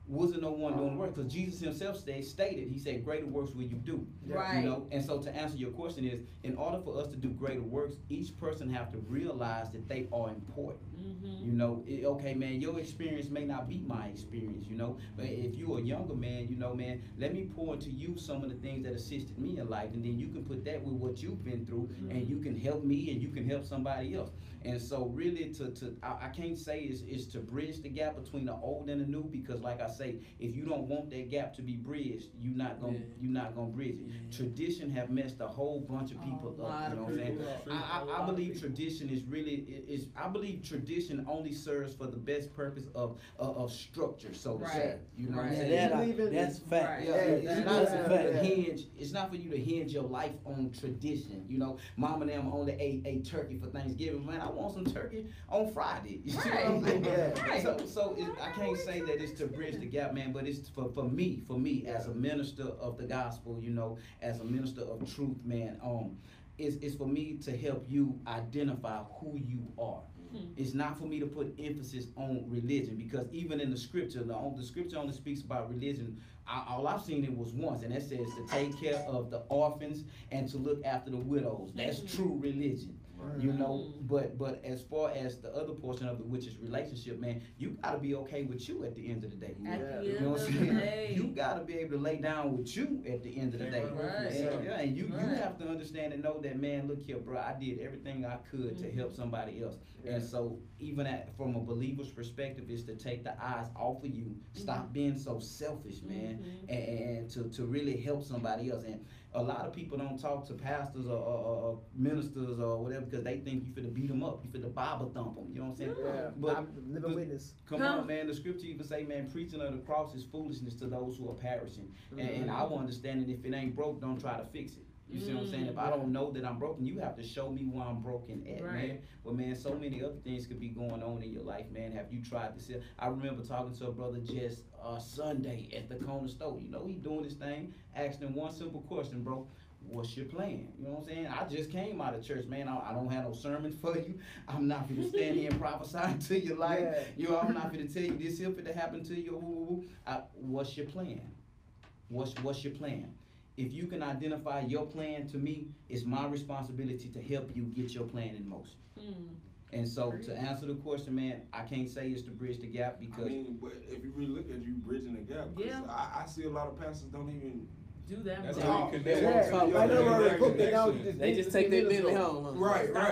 Wasn't no one doing the work, because Jesus himself stated, he said, greater works will you do. Right. You know, and so to answer your question is, in order for us to do greater works, each person have to realize that they are important. You know, okay, man, your experience may not be my experience, you know, but if you're a younger man, you know, man, let me pour into you some of the things that assisted me in life, and then you can put that with what you've been through, and you can help me, and you can help somebody else. And so really I can't say is to bridge the gap between the old and the new, because like I say, if you don't want that gap to be bridged, you're not gonna bridge it. Tradition have messed a whole bunch of people up, you know what I'm saying? I believe tradition I believe tradition only serves for the best purpose of structure, so to say. You know what I'm saying? That's fact. It's not for you to hinge your life on tradition. You know, mom and them only ate turkey for Thanksgiving. Man, I want some turkey on Friday. You see what I'm saying? So I can't say that it's to bridge the gap, man, but it's for me as a minister of the gospel, you know, as a minister of truth, man. is for me to help you identify who you are. It's not for me to put emphasis on religion, because even in the scripture, the scripture only speaks about religion. All I've seen it was once, and that says to take care of the orphans and to look after the widows. That's true religion. You know, but as far as the other portion of it, which is relationship, man, you gotta be okay with you at the end of the day. You know what I'm saying? You gotta be able to lay down with you at the end of the day. And you have to understand and know that, man, look here, bro, I did everything I could to help somebody else. And so even from a believer's perspective, is to take the eyes off of you, stop being so selfish, man, and to really help somebody else. And a lot of people don't talk to pastors or ministers or whatever, because they think you finna beat them up, you finna Bible thump them. You know what I'm saying? Yeah, but I'm living witness. Come on, man. The scripture even say, man, preaching of the cross is foolishness to those who are perishing. And I will understand it. If it ain't broke, don't try to fix it. You see what I'm saying? If I don't know that I'm broken, you have to show me where I'm broken at, man. But man, so many other things could be going on in your life, man. Have you tried to see? I remember talking to a brother just Sunday at the corner store. You know, he doing his thing. Asked him one simple question, bro. What's your plan? You know what I'm saying? I just came out of church, man. I don't have no sermon for you. I'm not going to stand here and prophesy to your life. You know, I'm not going to tell you this if it happened to you. What's your plan? What's your plan? If you can identify your plan to me, it's my responsibility to help you get your plan in motion. And so to answer the question, man, I can't say it's to bridge the gap, because... I mean, but if you really look at you bridging the gap, I see a lot of pastors don't even... do that. That's how you they just take their business home. Right. I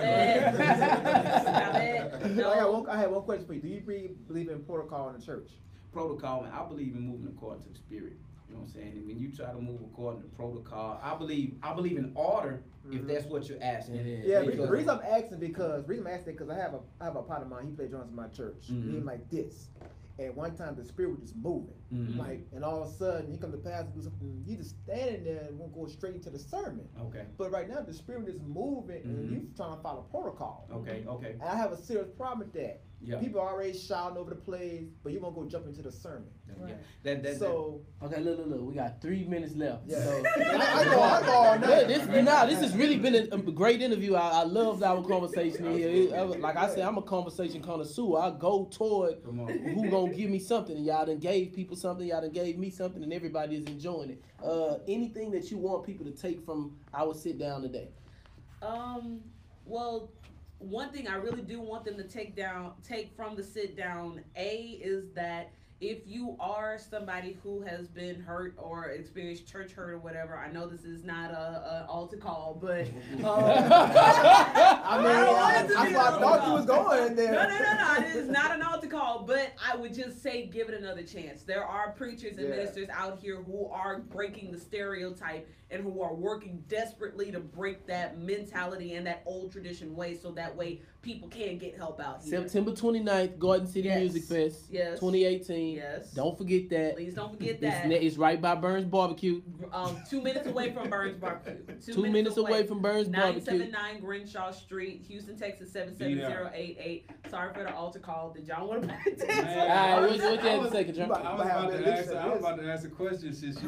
had one question for you. Do you believe in protocol in the church? Protocol, man, I believe in moving according to the Spirit. You know what I'm saying? And when you try to move according to protocol, I believe in order, if that's what you're asking. Yeah, the reason I'm asking because I have a partner of mine. He played drums in my church. He like this. And one time the spirit was just moving, like, and all of a sudden he come to pastor do something. He just standing there and won't go straight into the sermon. Okay. But right now the spirit is moving, and you trying to follow protocol. Okay. And I have a serious problem with that. Yeah. People are already shouting over the plays, but you won't go jump into the sermon. Right. Okay, look. We got 3 minutes left. Yeah. So, I go all night. This has really been a great interview. I loved our conversation here. Like I said, I'm a conversation connoisseur. I go toward who gonna give me something, and y'all done gave people something. Y'all done gave me something, and everybody is enjoying it. Anything that you want people to take from our sit down today? Well, one thing I really do want them to take from the sit down, is that if you are somebody who has been hurt or experienced church hurt or whatever, I know this is not a altar call, but I thought you was going there. No, it is not an altar call, but I would just say give it another chance. There are preachers and ministers out here who are breaking the stereotype and who are working desperately to break that mentality and that old tradition way, so that way people can get help out here. September 29th, Garden City Music Fest, 2018. Yes. Don't forget that. Please don't forget that. It's right by Burns Barbecue. 2 minutes away from Burns Barbecue. 2 minutes away from Burns Barbecue. 979 Grinshaw Street, Houston, Texas 77088. Sorry for the altar call. Did y'all want to put it down? All right, what you have to say, Katron? I was about to ask a question, since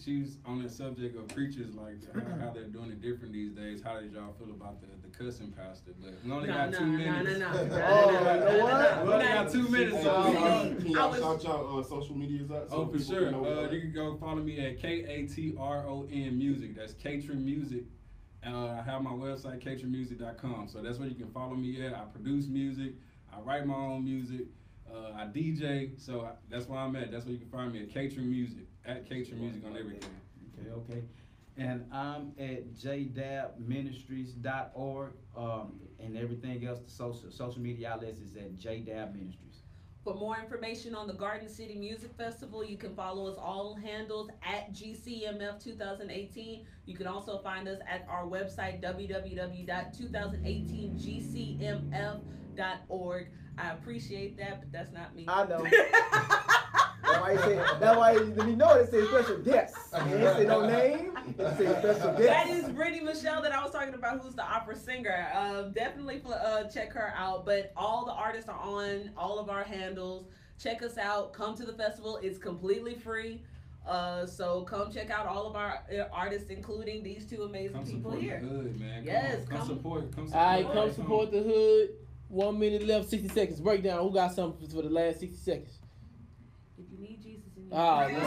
she's on the subject of preachers, like how they're doing it different these days. How did y'all feel about the cussing pastor? But we only got 2 minutes. No. We only got 2 minutes. Can y'all shout y'all social medias out? Oh, for sure. You can go follow me at KATRON Music. That's Catron Music. I have my website, catronmusic.com. So that's where you can follow me at. I produce music. I write my own music. I DJ. So that's where I'm at. That's where you can find me at Catron Music. At Catron Music on everything. Okay. And I'm at jdabministries.org. And everything else, the social media outlets is at JDAB Ministries. For more information on the Garden City Music Festival, you can follow us all handles at GCMF 2018. You can also find us at our website, www.2018gcmf.org. I appreciate that, but that's not me. I know. That's why you know it says special guest. It didn't say no name. It says special guest. That is Brittany Michelle that I was talking about, who's the opera singer. Definitely check her out. But all the artists are on all of our handles. Check us out. Come to the festival. It's completely free. So come check out all of our artists, including these two amazing people here. The hood, man. Yes, come support. All right, come support the hood. 1 minute left, 60 seconds. Breakdown. Who got something for the last 60 seconds? If you need Jesus in Oh, your She's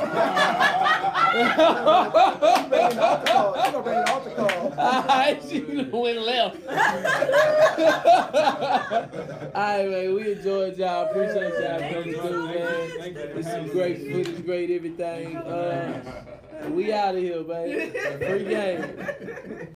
gonna bring an altar call. Alright, she went left. Alright, man, we enjoyed y'all. Appreciate y'all coming through, man. This is great footage, great everything. We out of here, man. Free game.